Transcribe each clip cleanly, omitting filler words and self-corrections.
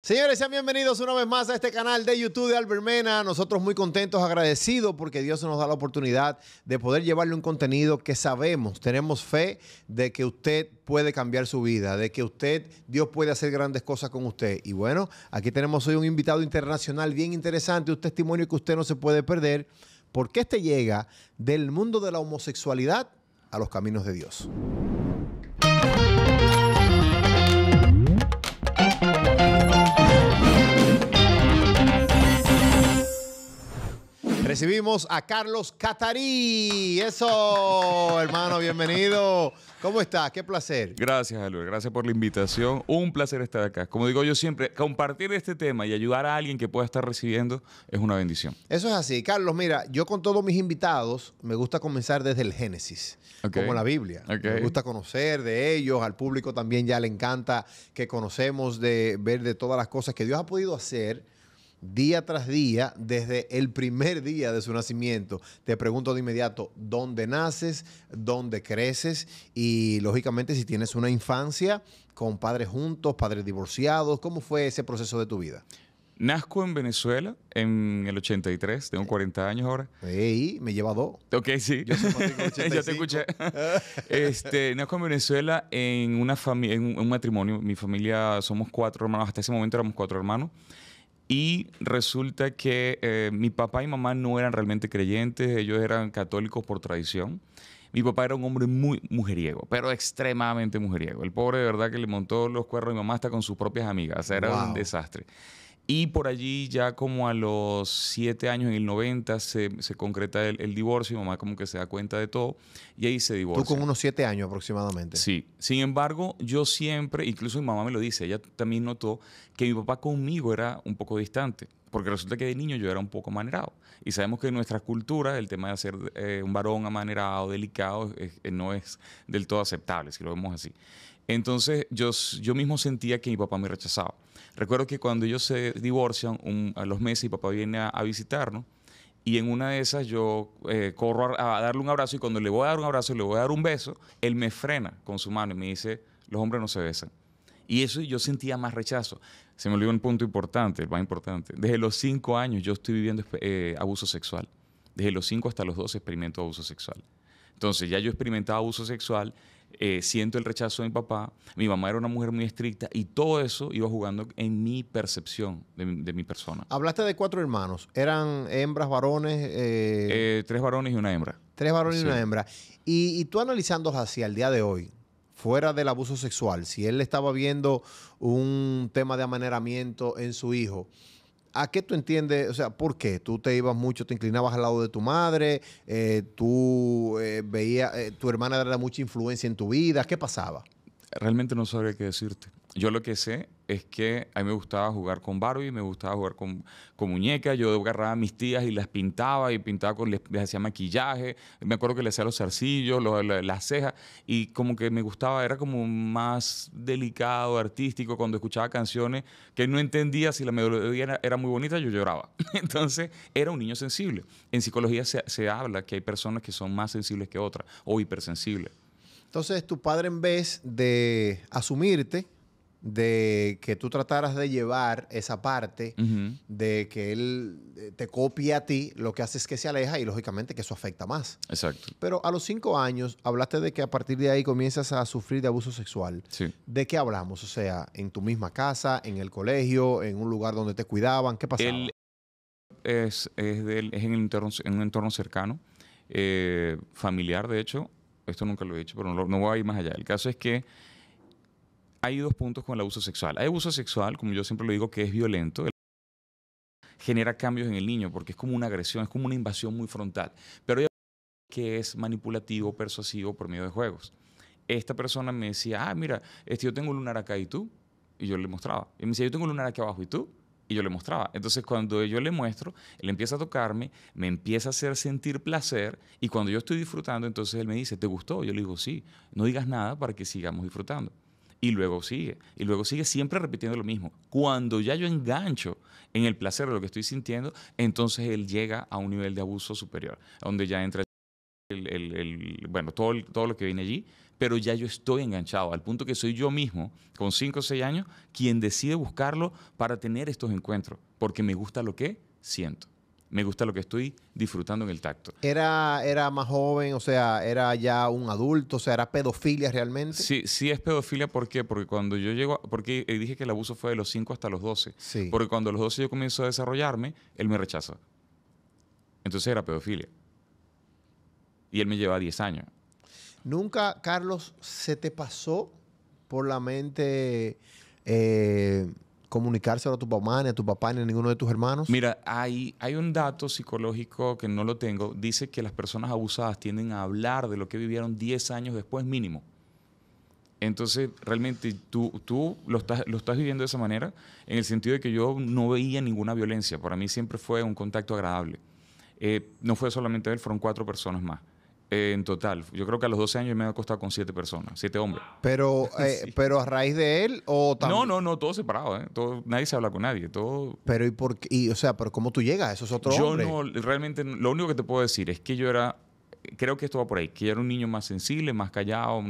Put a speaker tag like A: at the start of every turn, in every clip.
A: Señores, sean bienvenidos una vez más a este canal de YouTube de Albert Mena. Nosotros muy contentos, agradecidos porque Dios nos da la oportunidad de poder llevarle un contenido que sabemos, tenemos fe de que usted puede cambiar su vida, de que Dios puede hacer grandes cosas con usted. Y bueno, aquí tenemos hoy un invitado internacional bien interesante, un testimonio que usted no se puede perder, porque este llega del mundo de la homosexualidad a los caminos de Dios. Recibimos a Carlos Catarí. Eso, hermano, bienvenido. ¿Cómo estás? Qué placer.
B: Gracias, Albert. Gracias por la invitación. Un placer estar acá. Como digo yo siempre, compartir este tema y ayudar a alguien que pueda estar recibiendo es una bendición.
A: Eso es así. Carlos, mira, yo con todos mis invitados me gusta comenzar desde el Génesis, como la Biblia. Me gusta conocer de ellos. Al público también ya le encanta que conocemos de ver de todas las cosas que Dios ha podido hacer día tras día, desde el primer día de su nacimiento. Te pregunto de inmediato, ¿dónde naces? ¿Dónde creces? Y, lógicamente, si tienes una infancia con padres juntos, padres divorciados, ¿cómo fue ese proceso de tu vida?
B: Nazco en Venezuela en el 83, tengo 40 años ahora.
A: ¡Ey! Me lleva 2.
B: Ok, sí.
A: Yo soy 85.
B: Ya te escuché. Nazco en Venezuela en una familia, en un matrimonio. Mi familia somos 4 hermanos. Hasta ese momento éramos 4 hermanos. Y resulta que mi papá y mamá no eran realmente creyentes, ellos eran católicos por tradición. Mi papá era un hombre muy mujeriego, pero extremadamente mujeriego. El pobre de verdad que le montó los cuernos a mi mamá hasta con sus propias amigas. O sea, era un desastre. Y por allí ya como a los 7 años, en el 90, se concreta el divorcio. Mi mamá como que se da cuenta de todo y ahí se divorcia.
A: Tú con unos 7 años aproximadamente.
B: Sí. Sin embargo, yo siempre, incluso mi mamá me lo dice, ella también notó que mi papá conmigo era un poco distante. Porque resulta que de niño yo era un poco amanerado. Y sabemos que en nuestra cultura el tema de ser un varón amanerado, delicado, no es del todo aceptable, si lo vemos así. Entonces yo mismo sentía que mi papá me rechazaba. Recuerdo que cuando ellos se divorcian, a los meses mi papá viene a visitarnos y en una de esas yo corro a darle un abrazo y cuando le voy a dar un abrazo, le voy a dar un beso, él me frena con su mano y me dice, los hombres no se besan. Y eso yo sentía más rechazo. Se me olvidó un punto importante, el más importante. Desde los 5 años yo estoy viviendo abuso sexual. Desde los 5 hasta los 12 experimento abuso sexual. Entonces ya yo experimentaba abuso sexual, siento el rechazo de mi papá, mi mamá era una mujer muy estricta y todo eso iba jugando en mi percepción de mi persona.
A: Hablaste de 4 hermanos, ¿eran hembras, varones?
B: 3 varones y una hembra.
A: 3 varones y una hembra. Y tú analizando hacia el día de hoy, fuera del abuso sexual, si él estaba viendo un tema de amaneramiento en su hijo, ¿a qué tú entiendes? O sea, ¿por qué? ¿Tú te ibas mucho, te inclinabas al lado de tu madre? ¿Tú veías, tu hermana era de mucha influencia en tu vida? ¿Qué pasaba?
B: Realmente no sabría qué decirte. Yo lo que sé es que a mí me gustaba jugar con Barbie, me gustaba jugar con muñecas. Yo agarraba a mis tías y las pintaba les hacía maquillaje. Me acuerdo que le hacía los zarcillos, las cejas y como que me gustaba, era como más delicado, artístico. Cuando escuchaba canciones que no entendía si la melodía era muy bonita, yo lloraba. Entonces era un niño sensible. En psicología se habla que hay personas que son más sensibles que otras o hipersensibles.
A: Entonces, tu padre, en vez de asumirte, de que tú trataras de llevar esa parte, de que él te copie a ti, lo que hace es que se aleja y, lógicamente, que eso afecta más.
B: Exacto.
A: Pero a los 5 años, hablaste de que a partir de ahí comienzas a sufrir de abuso sexual.
B: Sí.
A: ¿De qué hablamos? O sea, ¿en tu misma casa, en el colegio, en un lugar donde te cuidaban? ¿Qué pasaba?
B: Él es en un entorno cercano, familiar, de hecho. Esto nunca lo he dicho, pero no voy a ir más allá. El caso es que hay 2 puntos con el abuso sexual. Hay abuso sexual, como yo siempre lo digo, que es violento. Genera cambios en el niño porque es como una agresión, es como una invasión muy frontal. Pero hay algo que es manipulativo, persuasivo por medio de juegos. Esta persona me decía, mira, yo tengo un lunar acá y tú. Y yo le mostraba. Y me decía, yo tengo un lunar aquí abajo y tú. Y yo le mostraba. Entonces, cuando yo le muestro, él empieza a tocarme, me empieza a hacer sentir placer. Y cuando yo estoy disfrutando, entonces él me dice, ¿te gustó? Yo le digo, sí. No digas nada para que sigamos disfrutando. Y luego sigue. Y luego sigue siempre repitiendo lo mismo. Cuando ya yo engancho en el placer de lo que estoy sintiendo, entonces él llega a un nivel de abuso superior, donde ya entra bueno, todo lo que viene allí, pero ya yo estoy enganchado, al punto que soy yo mismo, con 5 o 6 años, quien decide buscarlo para tener estos encuentros, porque me gusta lo que siento. Me gusta lo que estoy disfrutando en el tacto.
A: ¿Era más joven? O sea, ¿era ya un adulto? O sea, ¿era pedofilia realmente?
B: Sí, sí es pedofilia. ¿Por qué? Porque cuando yo llego... Porque dije que el abuso fue de los 5 hasta los 12.
A: Sí.
B: Porque cuando a los 12 yo comienzo a desarrollarme, él me rechaza. Entonces era pedofilia. Y él me lleva 10 años.
A: ¿Nunca, Carlos, se te pasó por la mente comunicárselo a tu mamá, ni a tu papá, ni a ninguno de tus hermanos?
B: Mira, hay un dato psicológico que no lo tengo. Dice que las personas abusadas tienden a hablar de lo que vivieron 10 años después mínimo. Entonces, realmente tú lo estás viviendo de esa manera, en el sentido de que yo no veía ninguna violencia. Para mí siempre fue un contacto agradable. No fue solamente él, fueron 4 personas más. En total, yo creo que a los 12 años me he acostado con 7 personas, 7 hombres.
A: Pero,
B: Sí.
A: pero a raíz de él o también.
B: No, todo separado, ¿eh? Nadie se habla con nadie, todo.
A: Pero ¿y por qué? O sea, pero ¿cómo tú llegas? Eso es otro hombre.
B: Yo no, realmente, lo único que te puedo decir es que yo era, creo que esto va por ahí, que yo era un niño más sensible, más callado,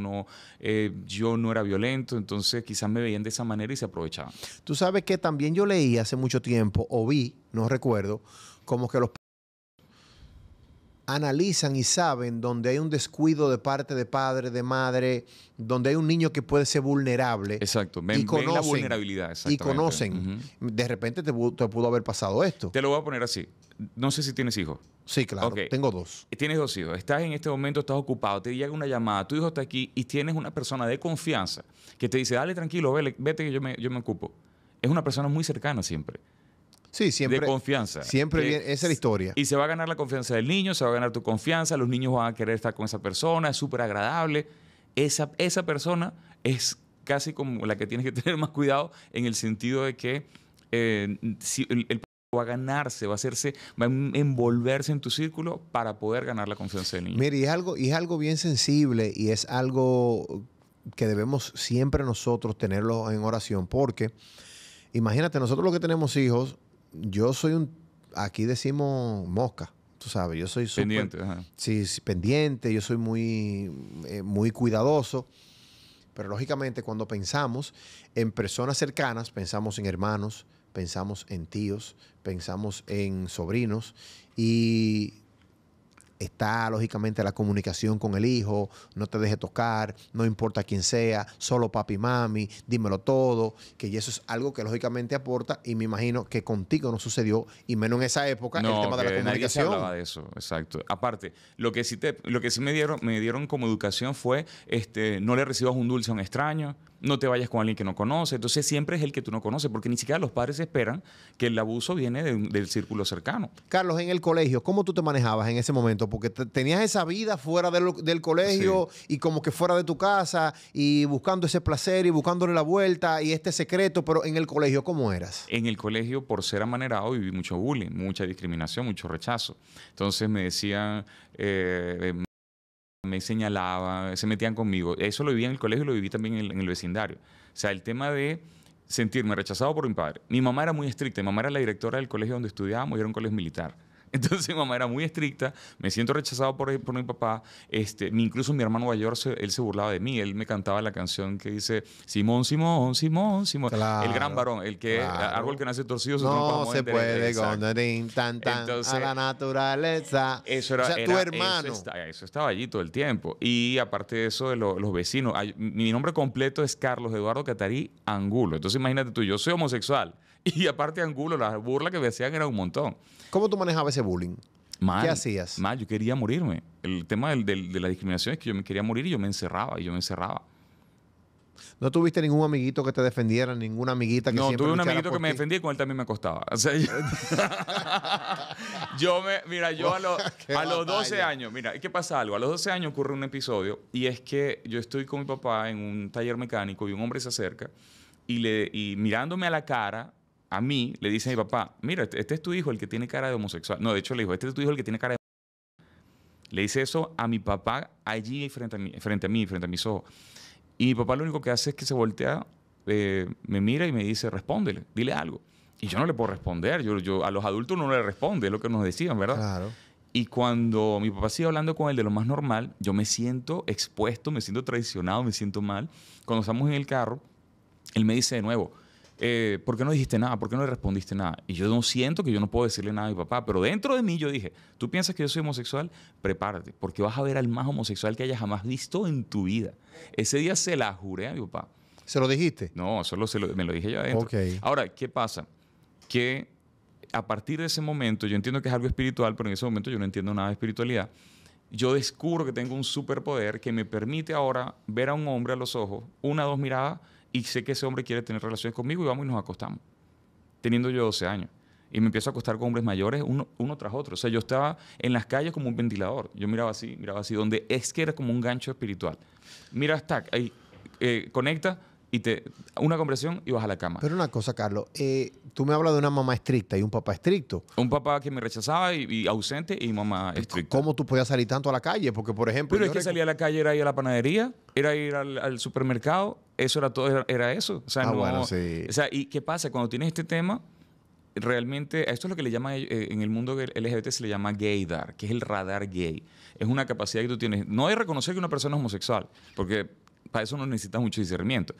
B: yo no era violento, entonces quizás me veían de esa manera y se aprovechaban.
A: Tú sabes que también yo leí hace mucho tiempo, o vi, no recuerdo, como que los analizan y saben donde hay un descuido de parte de padre, de madre, donde hay un niño que puede ser vulnerable.
B: Exacto,
A: ven
B: la vulnerabilidad.
A: Y conocen. De repente te pudo haber pasado esto.
B: Te lo voy a poner así. No sé si tienes hijos.
A: Sí, claro.
B: Okay.
A: Tengo 2.
B: Tienes 2 hijos. Estás en este momento, estás ocupado, te llega una llamada, tu hijo está aquí y tienes una persona de confianza que te dice, dale tranquilo, vete que yo me ocupo. Es una persona muy cercana siempre.
A: Sí, siempre.
B: De confianza.
A: Siempre bien, esa es la historia.
B: Y se va a ganar la confianza del niño, se va a ganar tu confianza, los niños van a querer estar con esa persona, es súper agradable. Esa persona es casi como la que tienes que tener más cuidado en el sentido de que si el va a ganarse, va a envolverse en tu círculo para poder ganar la confianza del niño.
A: Mire, y es algo bien sensible y es algo que debemos siempre nosotros tenerlo en oración, porque imagínate, nosotros los que tenemos hijos, yo soy aquí decimos mosca, tú sabes, yo soy súper...
B: Pendiente, ajá.
A: Sí, pendiente, yo soy muy, muy cuidadoso, pero lógicamente cuando pensamos en personas cercanas, pensamos en hermanos, pensamos en tíos, pensamos en sobrinos y está lógicamente la comunicación con el hijo, no te deje tocar, no importa quién sea, solo papi y mami, dímelo todo, que eso es algo que lógicamente aporta y me imagino que contigo no sucedió y menos en esa época el tema de la comunicación.
B: Nadie se hablaba de eso, exacto. Aparte, lo que sí me dieron como educación fue no le recibas un dulce a un extraño, no te vayas con alguien que no conoce. Entonces siempre es el que tú no conoces, porque ni siquiera los padres esperan que el abuso viene del círculo cercano.
A: Carlos, en el colegio, ¿cómo tú te manejabas en ese momento? Porque tenías esa vida fuera del colegio, sí, y como que fuera de tu casa y buscando ese placer y buscándole la vuelta y este secreto, pero en el colegio, ¿cómo eras?
B: En el colegio, por ser amanerado, viví mucho bullying, mucha discriminación, mucho rechazo. Entonces me decían... me señalaban, se metían conmigo. Eso lo viví en el colegio y lo viví también en el vecindario. O sea, el tema de sentirme rechazado por mi padre. Mi mamá era muy estricta. Mi mamá era la directora del colegio donde estudiábamos y era un colegio militar. Entonces mi mamá era muy estricta, me siento rechazado por mi papá. Incluso mi hermano mayor, él se burlaba de mí. Él me cantaba la canción que dice Simón, Simón, Simón, Simón. Claro, el gran varón, el que árbol que nace torcido
A: no se puede Entonces, a la naturaleza.
B: Eso era,
A: o sea, tu hermano.
B: Eso estaba allí todo el tiempo. Y aparte de eso, de los vecinos. Mi nombre completo es Carlos Eduardo Catarí Angulo. Entonces imagínate tú, yo soy homosexual. Y aparte Angulo, las burlas que me hacían era un montón.
A: ¿Cómo tú manejabas ese bullying?
B: Mal,
A: ¿Qué hacías?
B: Mal, yo quería morirme. El tema de la discriminación es que yo me quería morir y yo me encerraba.
A: ¿No tuviste ningún amiguito que te defendiera? ¿Ninguna amiguita que siempre
B: tuve un amiguito
A: por
B: que me defendía y con él también me acostaba. O sea, yo a los 12 años, mira, ¿qué pasa algo? A los 12 años ocurre un episodio y es que yo estoy con mi papá en un taller mecánico y un hombre se acerca y mirándome a la cara, a mí, le dice a mi papá, mira, este es tu hijo el que tiene cara de homosexual. No, de hecho le dijo, este es tu hijo el que tiene cara de homosexual. Le dice eso a mi papá allí frente a mis ojos. Y mi papá lo único que hace es que se voltea, me mira y me dice, respóndele, dile algo. Y yo no le puedo responder. Yo a los adultos no le responde, es lo que nos decían, ¿verdad?
A: Claro.
B: Y cuando mi papá sigue hablando con él de lo más normal, yo me siento expuesto, me siento traicionado, me siento mal. Cuando estamos en el carro, él me dice de nuevo, ¿por qué no dijiste nada? ¿Por qué no le respondiste nada? Y yo no siento que yo no puedo decirle nada a mi papá, pero dentro de mí yo dije, ¿tú piensas que yo soy homosexual? Prepárate, porque vas a ver al más homosexual que hayas jamás visto en tu vida. Ese día se la juré a mi papá.
A: ¿Se lo dijiste?
B: No, solo me lo dije yo adentro.
A: Okay.
B: Ahora, ¿qué pasa? Que a partir de ese momento, yo entiendo que es algo espiritual, pero en ese momento yo no entiendo nada de espiritualidad. Yo descubro que tengo un superpoder que me permite ahora ver a un hombre a los ojos, 1 o 2 miradas, y sé que ese hombre quiere tener relaciones conmigo y vamos y nos acostamos. Teniendo yo 12 años. Y me empiezo a acostar con hombres mayores uno tras otro. O sea, yo estaba en las calles como un ventilador. Yo miraba así, donde es que era como un gancho espiritual. Mira, tac, ahí, conecta y una conversación y vas a la cama.
A: Pero una cosa, Carlos, tú me hablas de una mamá estricta y un papá estricto.
B: Un papá que me rechazaba y ausente y mamá estricta.
A: ¿Cómo tú podías salir tanto a la calle? Porque, por ejemplo...
B: Pero es que salir a la calle era ir a la panadería, era ir al supermercado, eso era todo, era eso. O sea, no,
A: bueno, sí.
B: O sea, ¿y qué pasa? Cuando tienes este tema, realmente, esto es lo que le llaman, en el mundo LGBT se le llama gaydar, que es el radar gay. Es una capacidad que tú tienes, no de reconocer que una persona es homosexual, porque para eso no necesitas mucho discernimiento.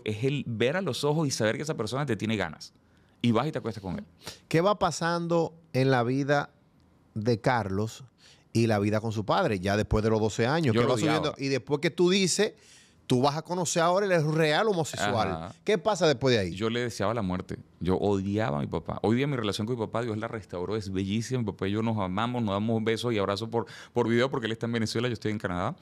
B: Es el ver a los ojos y saber que esa persona te tiene ganas. Y vas y te acuestas con él.
A: ¿Qué va pasando en la vida de Carlos y la vida con su padre ya después de los 12 años?
B: Yo
A: ¿Qué
B: lo
A: va subiendo? Y después que tú dices, tú vas a conocer ahora el real homosexual.
B: Ajá.
A: ¿Qué pasa después de ahí?
B: Yo le deseaba la muerte. Yo odiaba a mi papá. Hoy día mi relación con mi papá, Dios la restauró, es bellísima. Mi papá y yo nos amamos, nos damos besos y abrazos por video porque él está en Venezuela, yo estoy en Canadá.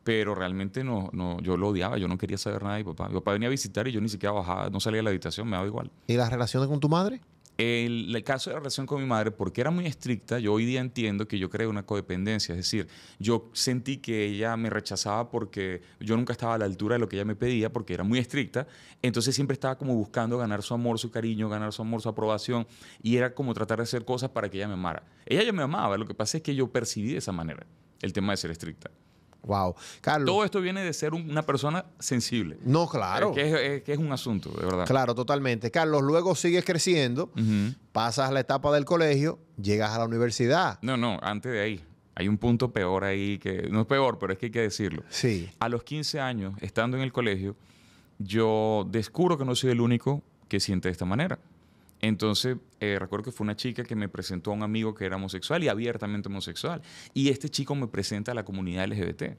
B: Pero realmente yo lo odiaba, yo no quería saber nada de mi papá. Mi papá venía a visitar y yo ni siquiera bajaba, no salía de la habitación, me daba igual.
A: ¿Y las relaciones con tu madre?
B: El caso de la relación con mi madre, porque era muy estricta, yo hoy día entiendo que yo creé una codependencia. Es decir, yo sentí que ella me rechazaba porque yo nunca estaba a la altura de lo que ella me pedía, porque era muy estricta. Entonces siempre estaba como buscando ganar su amor, su cariño, ganar su amor, su aprobación. Y era como tratar de hacer cosas para que ella me amara. Ella ya me amaba, lo que pasa es que yo percibí de esa manera el tema de ser estricta.
A: Wow. Carlos.
B: Todo esto viene de ser una persona sensible.
A: No, claro.
B: Que es un asunto, de verdad.
A: Claro, totalmente. Carlos, luego sigues creciendo, pasas la etapa del colegio, llegas a la universidad.
B: No, antes de ahí. Hay un punto peor ahí que... No es peor, pero es que hay que decirlo.
A: Sí.
B: A los 15 años, estando en el colegio, yo descubro que no soy el único que siente de esta manera. Entonces, recuerdo que fue una chica que me presentó a un amigo que era homosexual y abiertamente homosexual. Y este chico me presenta a la comunidad LGBT.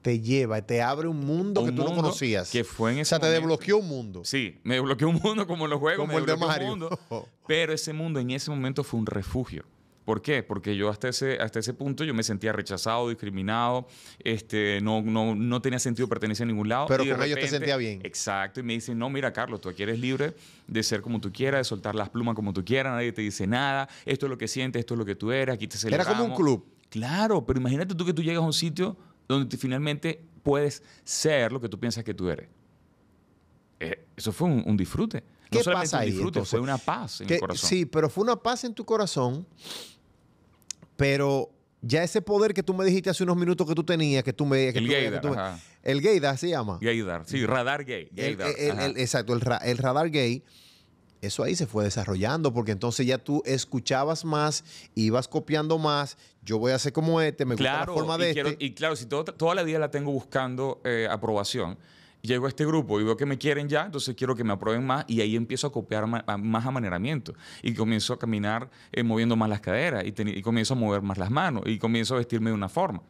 A: Te lleva, te abre un mundo que tú no conocías.
B: Que fue en ese
A: momento. Te desbloqueó un mundo.
B: Sí, me desbloqueó un mundo como en los juegos.
A: Como el de Mario.
B: Mundo, pero ese mundo en ese momento fue un refugio. ¿Por qué? Porque yo hasta ese punto yo me sentía rechazado, discriminado, no tenía sentido pertenecer a ningún lado.
A: Pero con ellos te sentía bien.
B: Exacto, y me dicen, no, mira, Carlos, tú aquí eres libre de ser como tú quieras, de soltar las plumas como tú quieras, nadie te dice nada, esto es lo que sientes, esto es lo que tú eres, aquí te celebramos.
A: Era como un club.
B: Claro, pero imagínate tú que tú llegas a un sitio donde finalmente puedes ser lo que tú piensas que tú eres. Eso fue un disfrute.
A: ¿Qué
B: no solamente
A: pasa ahí?
B: Un disfrute,
A: Entonces,
B: fue una paz en el corazón.
A: Sí, pero fue una paz en tu corazón. Pero ya ese poder que tú me dijiste hace unos minutos que tú tenías, que tú me...
B: El gaydar.
A: El gaydar se llama.
B: Gaydar, sí, radar gay.
A: Exacto, el radar gay. Eso ahí se fue desarrollando porque entonces ya tú escuchabas más, ibas copiando más. Yo voy a hacer como me gusta la forma de este.
B: Y claro, si toda la vida la tengo buscando aprobación, llego a este grupo y veo que me quieren ya, entonces quiero que me aprueben más y ahí empiezo a copiar más amaneramiento y comienzo a caminar moviendo más las caderas y comienzo a mover más las manos y comienzo a vestirme de una forma.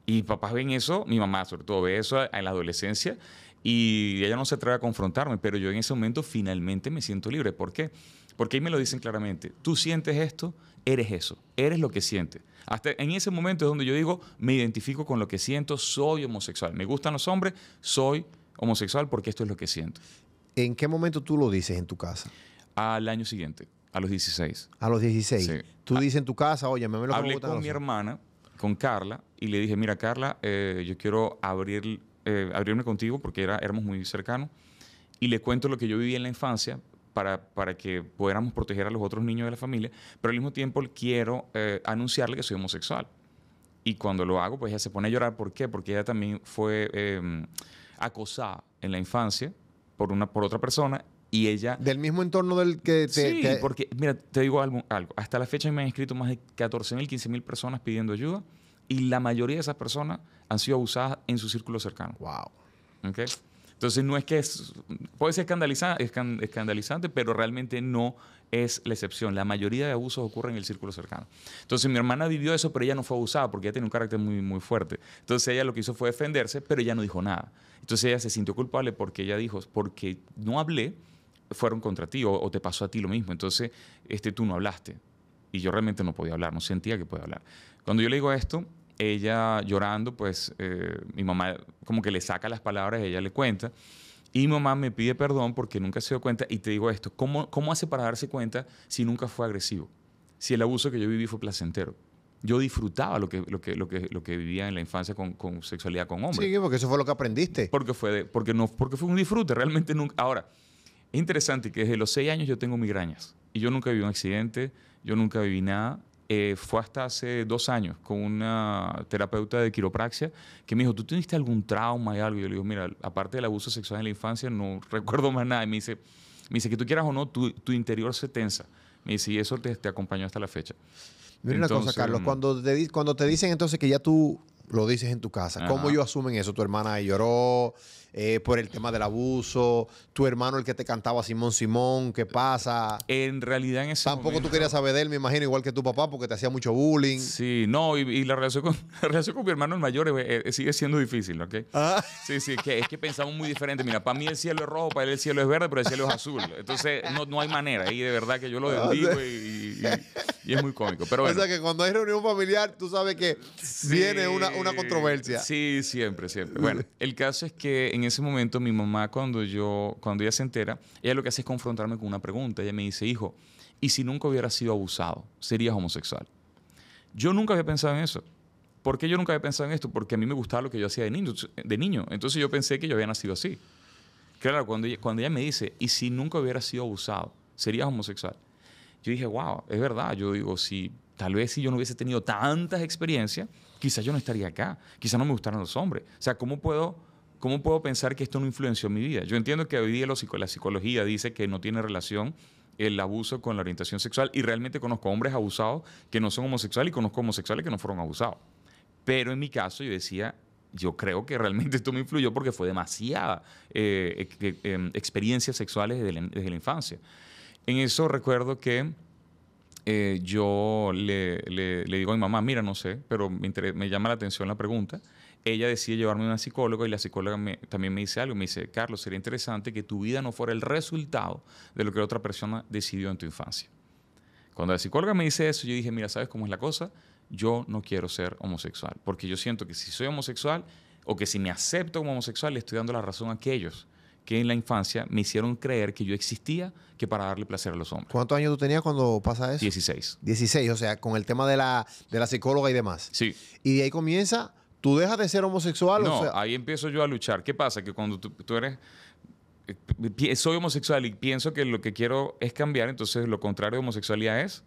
B: Y papás ven eso, mi mamá sobre todo ve eso en la adolescencia y ella no se atreve a confrontarme, pero yo en ese momento finalmente me siento libre. ¿Por qué? Porque ahí me lo dicen claramente. Tú sientes esto, eres eso, eres lo que sientes. Hasta en ese momento es donde yo digo, me identifico con lo que siento, soy homosexual. Me gustan los hombres, soy homosexual porque esto es lo que siento.
A: ¿En qué momento tú lo dices en tu casa?
B: Al año siguiente, a los 16.
A: ¿A los 16? Sí. Tú dices en tu casa, oye, me lo
B: hablé con mi hermana, con Carla, y le dije, mira, Carla, yo quiero abrirme contigo porque éramos muy cercanos, y le cuento lo que yo viví en la infancia para que pudiéramos proteger a los otros niños de la familia, pero al mismo tiempo quiero anunciarle que soy homosexual. Y cuando lo hago, pues ella se pone a llorar. ¿Por qué? Porque ella también fue acosada en la infancia por otra persona Y ella...
A: Del mismo entorno del que
B: Sí, porque, mira, te digo algo. Hasta la fecha me han escrito más de 14.000, 15.000 personas pidiendo ayuda y la mayoría de esas personas han sido abusadas en su círculo cercano.
A: Wow.
B: ¿Okay? Entonces, no es que puede ser escandalizante, pero realmente no es la excepción. La mayoría de abusos ocurren en el círculo cercano. Entonces, mi hermana vivió eso, pero ella no fue abusada porque ella tiene un carácter muy, muy fuerte. Entonces, ella lo que hizo fue defenderse, pero ella no dijo nada. Entonces, ella se sintió culpable porque ella dijo, porque no hablé, fueron contra ti o te pasó a ti lo mismo. Entonces, tú no hablaste. Y yo realmente no podía hablar, no sentía que podía hablar. Cuando yo le digo esto, ella llorando, pues mi mamá como que le saca las palabras, ella le cuenta. Y mi mamá me pide perdón porque nunca se dio cuenta. Y te digo esto, ¿cómo hace para darse cuenta si nunca fue agresivo? Si el abuso que yo viví fue placentero. Yo disfrutaba lo que vivía en la infancia con sexualidad con hombres.
A: Sí, porque eso fue lo que aprendiste.
B: Porque fue un disfrute, realmente nunca. Ahora, es interesante que desde los 6 años yo tengo migrañas y yo nunca viví un accidente, yo nunca viví nada. Fue hasta hace 2 años con una terapeuta de quiropraxia que me dijo, ¿tú tuviste algún trauma y algo? Y yo le digo, mira, aparte del abuso sexual en la infancia, no recuerdo más nada. Y me dice que tú quieras o no, tu interior se tensa. Me dice, y eso te acompañó hasta la fecha.
A: Mira una cosa, Carlos, cuando te dicen entonces que ya tú lo dices en tu casa, ¿cómo ellos asumen eso? ¿Tu hermana lloró por el tema del abuso? ¿Tu hermano el que te cantaba Simón Simón? ¿Qué pasa?
B: En realidad en ese
A: Tampoco
B: momento,
A: tú querías saber de él, me imagino, igual que tu papá, porque te hacía mucho bullying.
B: Sí, no, y la relación con mi hermano el mayor sigue siendo difícil, ¿ok?
A: Ah.
B: Sí, es que pensamos muy diferente. Mira, para mí el cielo es rojo, para él el cielo es verde, pero el cielo es azul. Entonces, no hay manera. Y de verdad que yo lo bendigo y es muy cómico. Pero bueno.
A: O sea que cuando hay reunión familiar, tú sabes que viene una controversia.
B: Sí, siempre. Bueno, el caso es que en ese momento mi mamá, cuando ella se entera, ella lo que hace es confrontarme con una pregunta. Ella me dice, hijo, ¿y si nunca hubieras sido abusado, serías homosexual? Yo nunca había pensado en eso. ¿Por qué yo nunca había pensado en esto? Porque a mí me gustaba lo que yo hacía de niño. Entonces yo pensé que yo había nacido así. Claro, cuando ella me dice, ¿y si nunca hubieras sido abusado, serías homosexual? Yo dije, wow, es verdad. Yo digo, tal vez si yo no hubiese tenido tantas experiencias, quizás yo no estaría acá. Quizás no me gustaran los hombres. O sea, ¿cómo puedo pensar que esto no influenció mi vida? Yo entiendo que hoy día la psicología dice que no tiene relación el abuso con la orientación sexual y realmente conozco hombres abusados que no son homosexuales y conozco homosexuales que no fueron abusados. Pero en mi caso yo decía, yo creo que realmente esto me influyó porque fue demasiada experiencias sexuales desde la infancia. En eso recuerdo que yo le digo a mi mamá, mira, no sé, pero me llama la atención la pregunta. Ella decide llevarme a una psicóloga y la psicóloga también me dice algo. Me dice, Carlos, sería interesante que tu vida no fuera el resultado de lo que otra persona decidió en tu infancia. Cuando la psicóloga me dice eso, yo dije, mira, ¿sabes cómo es la cosa? Yo no quiero ser homosexual, porque yo siento que si soy homosexual o que si me acepto como homosexual, le estoy dando la razón a aquellos que en la infancia me hicieron creer que yo existía que para darle placer a los hombres.
A: ¿Cuántos años tú tenías cuando pasa eso?
B: 16.
A: 16, o sea, con el tema de la psicóloga y demás.
B: Sí.
A: Y de ahí comienza, ¿tú dejas de ser homosexual?
B: No,
A: o sea,
B: ahí empiezo yo a luchar. ¿Qué pasa? Que cuando tú eres... soy homosexual y pienso que lo que quiero es cambiar, entonces lo contrario de homosexualidad es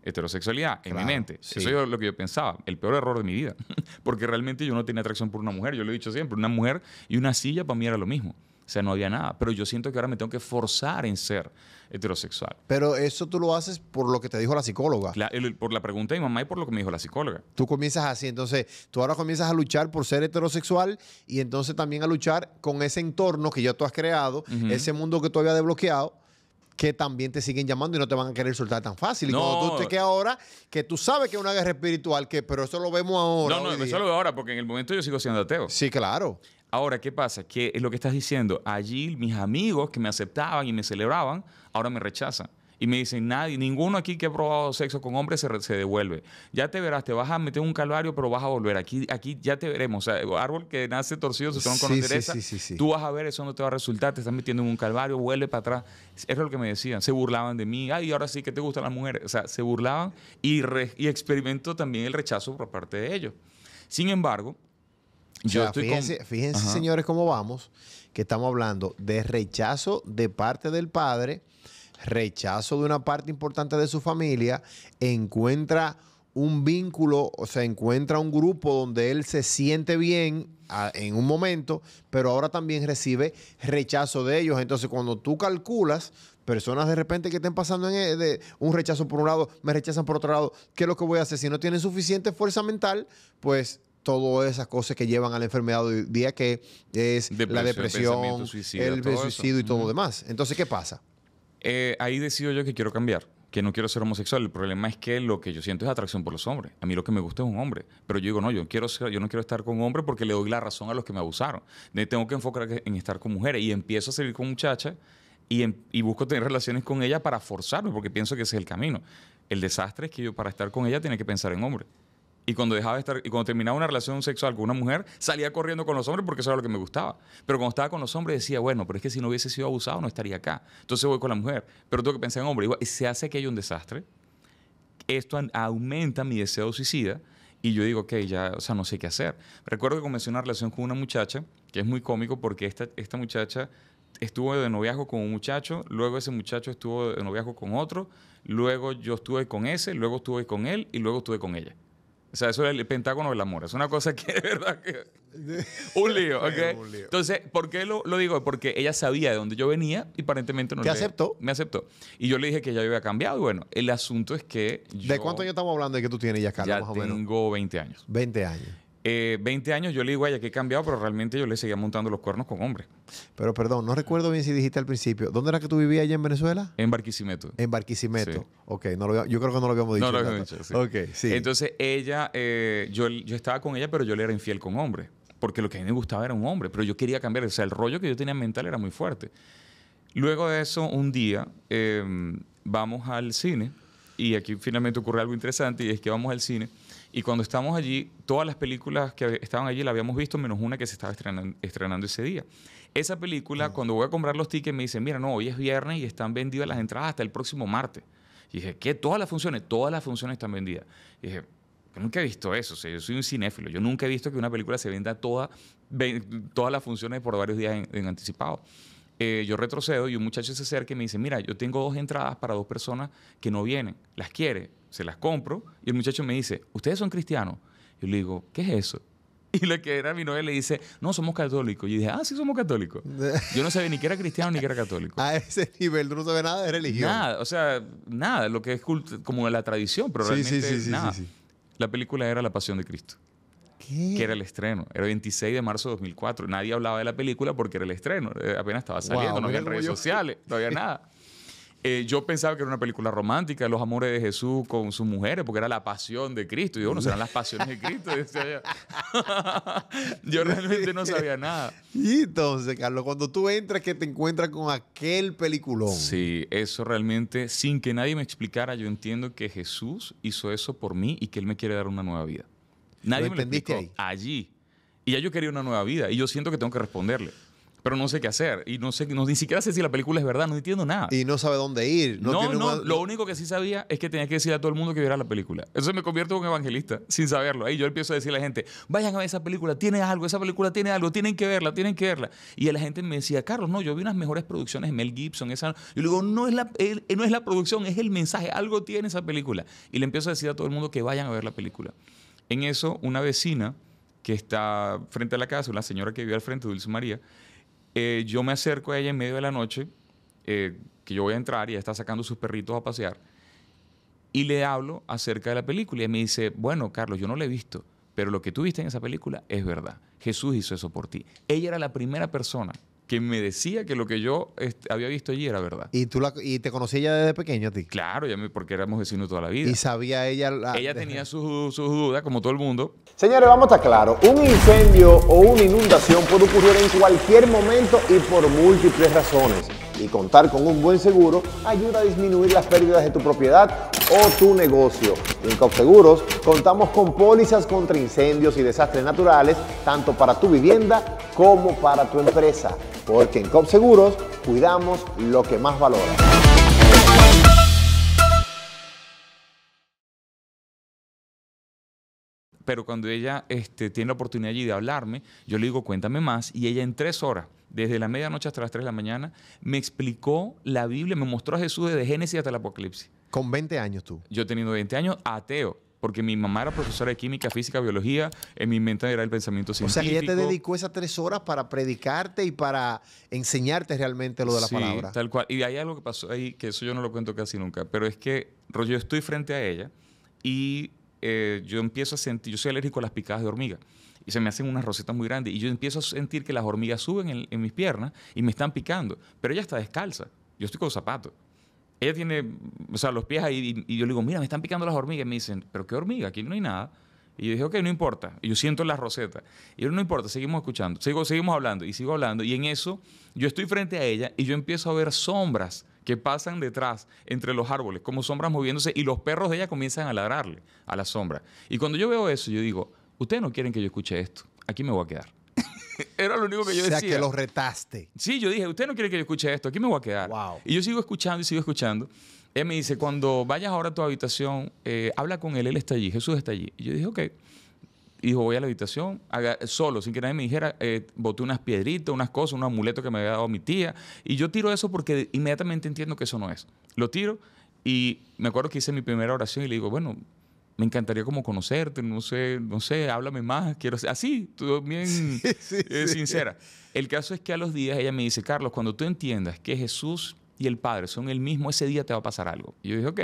B: heterosexualidad en mi mente.
A: Sí.
B: Eso es lo que yo pensaba. El peor error de mi vida. Porque realmente yo no tenía atracción por una mujer. Yo lo he dicho siempre. Una mujer y una silla para mí era lo mismo. O sea, no había nada. Pero yo siento que ahora me tengo que forzar en ser heterosexual.
A: Pero eso tú lo haces por lo que te dijo la psicóloga.
B: Por la pregunta de mi mamá y por lo que me dijo la psicóloga.
A: Tú comienzas así. Entonces, tú ahora comienzas a luchar por ser heterosexual y entonces también a luchar con ese entorno que ya tú has creado, ese mundo que tú habías desbloqueado, que también te siguen llamando y no te van a querer soltar tan fácil. Y cuando tú te quedas ahora, que tú sabes que es una guerra espiritual, pero eso lo vemos ahora.
B: No, eso lo veo ahora, porque en el momento yo sigo siendo ateo.
A: Sí, claro.
B: Ahora, ¿qué pasa? Que es lo que estás diciendo. Allí mis amigos que me aceptaban y me celebraban, ahora me rechazan. Y me dicen, ninguno aquí que ha probado sexo con hombres se devuelve. Ya te verás, te vas a meter en un calvario, pero vas a volver. Aquí ya te veremos. O sea, árbol que nace torcido, su tronco no endereza.
A: Sí.
B: Tú vas a ver, eso no te va a resultar. Te estás metiendo en un calvario, vuelve para atrás. Eso es lo que me decían. Se burlaban de mí. Ay, ahora sí que te gustan las mujeres. O sea, se burlaban y experimento también el rechazo por parte de ellos. Sin embargo,
A: fíjense, señores, cómo vamos, que estamos hablando de rechazo de parte del padre, rechazo de una parte importante de su familia, encuentra un vínculo, o sea, encuentra un grupo donde él se siente bien en un momento, pero ahora también recibe rechazo de ellos. Entonces, cuando tú calculas personas de repente que estén pasando de un rechazo por un lado, me rechazan por otro lado, ¿qué es lo que voy a hacer? Si no tienen suficiente fuerza mental, pues todas esas cosas que llevan a la enfermedad hoy día, que es la depresión, el suicidio y todo lo demás. Entonces, ¿qué pasa?
B: Ahí decido yo que quiero cambiar, que no quiero ser homosexual. El problema es que lo que yo siento es atracción por los hombres. A mí lo que me gusta es un hombre. Pero yo digo, no, yo no quiero estar con un hombre porque le doy la razón a los que me abusaron. Tengo que enfocar en estar con mujeres. Y empiezo a salir con muchachas y busco tener relaciones con ella para forzarme, porque pienso que ese es el camino. El desastre es que yo, para estar con ella, tenía que pensar en hombre. Y cuando terminaba una relación sexual con una mujer, salía corriendo con los hombres porque eso era lo que me gustaba. Pero cuando estaba con los hombres decía, bueno, pero es que si no hubiese sido abusado no estaría acá. Entonces voy con la mujer. Pero tengo que pensar en hombre. Igual, se hace que haya un desastre. Esto aumenta mi deseo suicida. Y yo digo, ok, ya, o sea, no sé qué hacer. Recuerdo que comencé una relación con una muchacha, que es muy cómico porque esta muchacha estuvo de noviazgo con un muchacho, luego ese muchacho estuvo de noviazgo con otro, luego yo estuve con ese, luego estuve con él y luego estuve con ella. O sea, eso es el pentágono del amor. Es una cosa que de verdad que... un lío, ¿ok? Un lío. Entonces, ¿por qué lo digo? Porque ella sabía de dónde yo venía y aparentemente no...
A: ¿Te aceptó?
B: Me aceptó. Y yo le dije que ya yo había cambiado. Y bueno, el asunto es que
A: ¿De cuántos años estamos hablando de que tú tienes ya, Carlos,
B: más o menos? Ya tengo 20 años.
A: 20 años.
B: 20 años yo le digo a ella que he cambiado, pero realmente yo le seguía montando los cuernos con hombres.
A: Pero perdón, no recuerdo bien si dijiste al principio. ¿Dónde era que tú vivías allá en Venezuela?
B: En Barquisimeto.
A: En Barquisimeto. Sí. Ok, yo creo que no lo habíamos dicho.
B: No lo habíamos dicho, sí.
A: Ok, sí.
B: Entonces ella, yo estaba con ella, pero yo le era infiel con hombres. Porque lo que a mí me gustaba era un hombre, pero yo quería cambiar. O sea, el rollo que yo tenía mental era muy fuerte. Luego de eso, un día, vamos al cine. Y aquí finalmente ocurre algo interesante, y es que vamos al cine. Y cuando estamos allí, todas las películas que estaban allí las habíamos visto, menos una que se estaba estrenando ese día. Esa película, cuando voy a comprar los tickets, me dicen, mira, no, hoy es viernes y están vendidas las entradas hasta el próximo martes. Y dije, ¿qué? ¿Todas las funciones? Todas las funciones están vendidas. Y dije, yo nunca he visto eso. O sea, yo soy un cinéfilo. Yo nunca he visto que una película se venda todas las funciones por varios días en anticipado. Yo retrocedo y un muchacho se acerca y me dice, mira, yo tengo 2 entradas para 2 personas que no vienen. ¿Las quiere? Se las compro. Y el muchacho me dice, ¿ustedes son cristianos? Yo le digo, ¿qué es eso? Y la que era mi novia le dice, no, somos católicos. Y yo dije, sí, somos católicos. Yo no sabía ni que era cristiano ni que era católico.
A: A ese nivel, tú no sabes nada de religión.
B: Nada, o sea, nada, lo que es como la tradición, pero realmente nada. Sí. La película era La Pasión de Cristo. ¿Qué? Que era el estreno. Era el 26 de marzo de 2004. Nadie hablaba de la película porque era el estreno. Apenas estaba saliendo, no había redes sociales, no había nada. Yo pensaba que era una película romántica, los amores de Jesús con sus mujeres, porque era la pasión de Cristo. Y digo, no serán las pasiones de Cristo. Yo realmente no sabía nada.
A: Y entonces, Carlos, cuando tú entras, que te encuentras con aquel peliculón.
B: Sí, eso realmente, sin que nadie me explicara, yo entiendo que Jesús hizo eso por mí y que Él me quiere dar una nueva vida. Nadie me lo explicó ahí. Allí. Y ya yo quería una nueva vida. Y yo siento que tengo que responderle. Pero no sé qué hacer. Y no sé, ni siquiera sé si la película es verdad. No entiendo nada.
A: Y no sabe dónde ir.
B: No. Lo único que sí sabía es que tenía que decir a todo el mundo que viera la película. Eso me convierto en un evangelista, sin saberlo. Ahí yo empiezo a decirle a la gente, vayan a ver esa película, esa película tiene algo, tienen que verla. Y la gente me decía, Carlos, no, yo vi unas mejores producciones de Mel Gibson. Yo le digo, no es la producción, es el mensaje. Algo tiene esa película. Y le empiezo a decir a todo el mundo que vayan a ver la película. En eso, una vecina que está frente a la casa, una señora que vive al frente, Dulce María, yo me acerco a ella en medio de la noche, que yo voy a entrar y ella está sacando sus perritos a pasear, y le hablo acerca de la película. Y ella me dice, bueno, Carlos, yo no la he visto, pero lo que tú viste en esa película es verdad. Jesús hizo eso por ti. Ella era la primera persona que me decía que lo que yo había visto allí era verdad.
A: ¿Y te conocía ella desde pequeño a ti?
B: Claro, porque éramos vecinos toda la vida.
A: ¿Y sabía ella?
B: Ella tenía sus dudas, como todo el mundo.
C: Señores, vamos a estar claros. Un incendio o una inundación puede ocurrir en cualquier momento y por múltiples razones. Y contar con un buen seguro ayuda a disminuir las pérdidas de tu propiedad o tu negocio. En COPSEGUROS contamos con pólizas contra incendios y desastres naturales, tanto para tu vivienda como para tu empresa. Porque en COPSEGUROS cuidamos lo que más valora.
B: Pero cuando ella tiene la oportunidad allí de hablarme, yo le digo, cuéntame más. Y ella en 3 horas, desde la medianoche hasta las 3 de la mañana, me explicó la Biblia, me mostró a Jesús desde Génesis hasta el Apocalipsis.
A: ¿Con 20 años tú?
B: Yo teniendo 20 años, ateo. porque mi mamá era profesora de química, física, biología, en mi mente era el pensamiento científico.
A: O sea, que ella te dedicó esas 3 horas para predicarte y para enseñarte realmente lo de la palabra.
B: Sí, tal cual. Y hay algo que pasó ahí, que eso yo no lo cuento casi nunca, pero es que yo estoy frente a ella y yo empiezo a sentir, yo soy alérgico a las picadas de hormiga y se me hacen unas rosetas muy grandes y yo empiezo a sentir que las hormigas suben en mis piernas y me están picando, pero ella está descalza, yo estoy con zapatos. Ella tiene, o sea, los pies ahí y yo le digo, mira, me están picando las hormigas. Y me dicen, ¿pero qué hormiga? Aquí no hay nada. Y yo dije, ok, no importa. Y yo siento las rosetas. Y yo, no importa, seguimos escuchando. Seguimos hablando y sigo hablando. Y en eso, yo estoy frente a ella y yo empiezo a ver sombras que pasan detrás, entre los árboles, como sombras moviéndose. Y los perros de ella comienzan a ladrarle a la sombra. Y cuando yo veo eso, yo digo, ustedes no quieren que yo escuche esto. Aquí me voy a quedar. Era lo único que yo decía.
A: O sea, que los retaste.
B: Sí, yo dije, usted no quiere que yo escuche esto, aquí me voy a quedar.
A: Wow.
B: Y yo sigo escuchando y sigo escuchando. Él me dice, cuando vayas ahora a tu habitación, habla con él está allí, Jesús está allí. Y yo dije, ok. Y dijo, voy a la habitación, solo, sin que nadie me dijera, boté unas piedritas, unas cosas, un amuleto que me había dado mi tía. Y yo tiro eso porque inmediatamente entiendo que eso no es. Lo tiro y me acuerdo que hice mi primera oración y le digo, bueno, me encantaría como conocerte, no sé, háblame más, quiero ser así, tú bien sincera. El caso es que a los días ella me dice, Carlos, cuando tú entiendas que Jesús y el Padre son el mismo, ese día te va a pasar algo. Y yo dije, ok,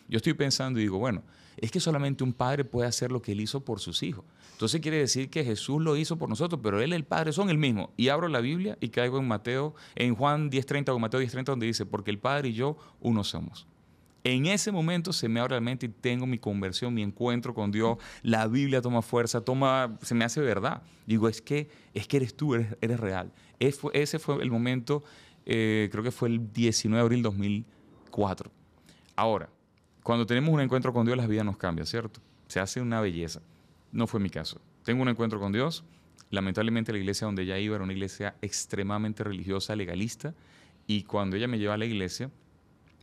B: yo estoy pensando y digo, bueno, es que solamente un padre puede hacer lo que él hizo por sus hijos. Entonces quiere decir que Jesús lo hizo por nosotros, pero él y el Padre son el mismo. Y abro la Biblia y caigo en Juan 10:30 o Mateo 10:30, donde dice, porque el Padre y yo uno somos. En ese momento se me abre la mente y tengo mi conversión, mi encuentro con Dios. La Biblia toma fuerza, se me hace verdad. Digo, es que eres tú, eres real. Ese fue el momento, creo que fue el 19 de abril de 2004. Ahora, cuando tenemos un encuentro con Dios, la vida nos cambia, ¿cierto? Se hace una belleza. No fue mi caso. Tengo un encuentro con Dios. Lamentablemente la iglesia donde ella iba era una iglesia extremadamente religiosa, legalista. Y cuando ella me lleva a la iglesia,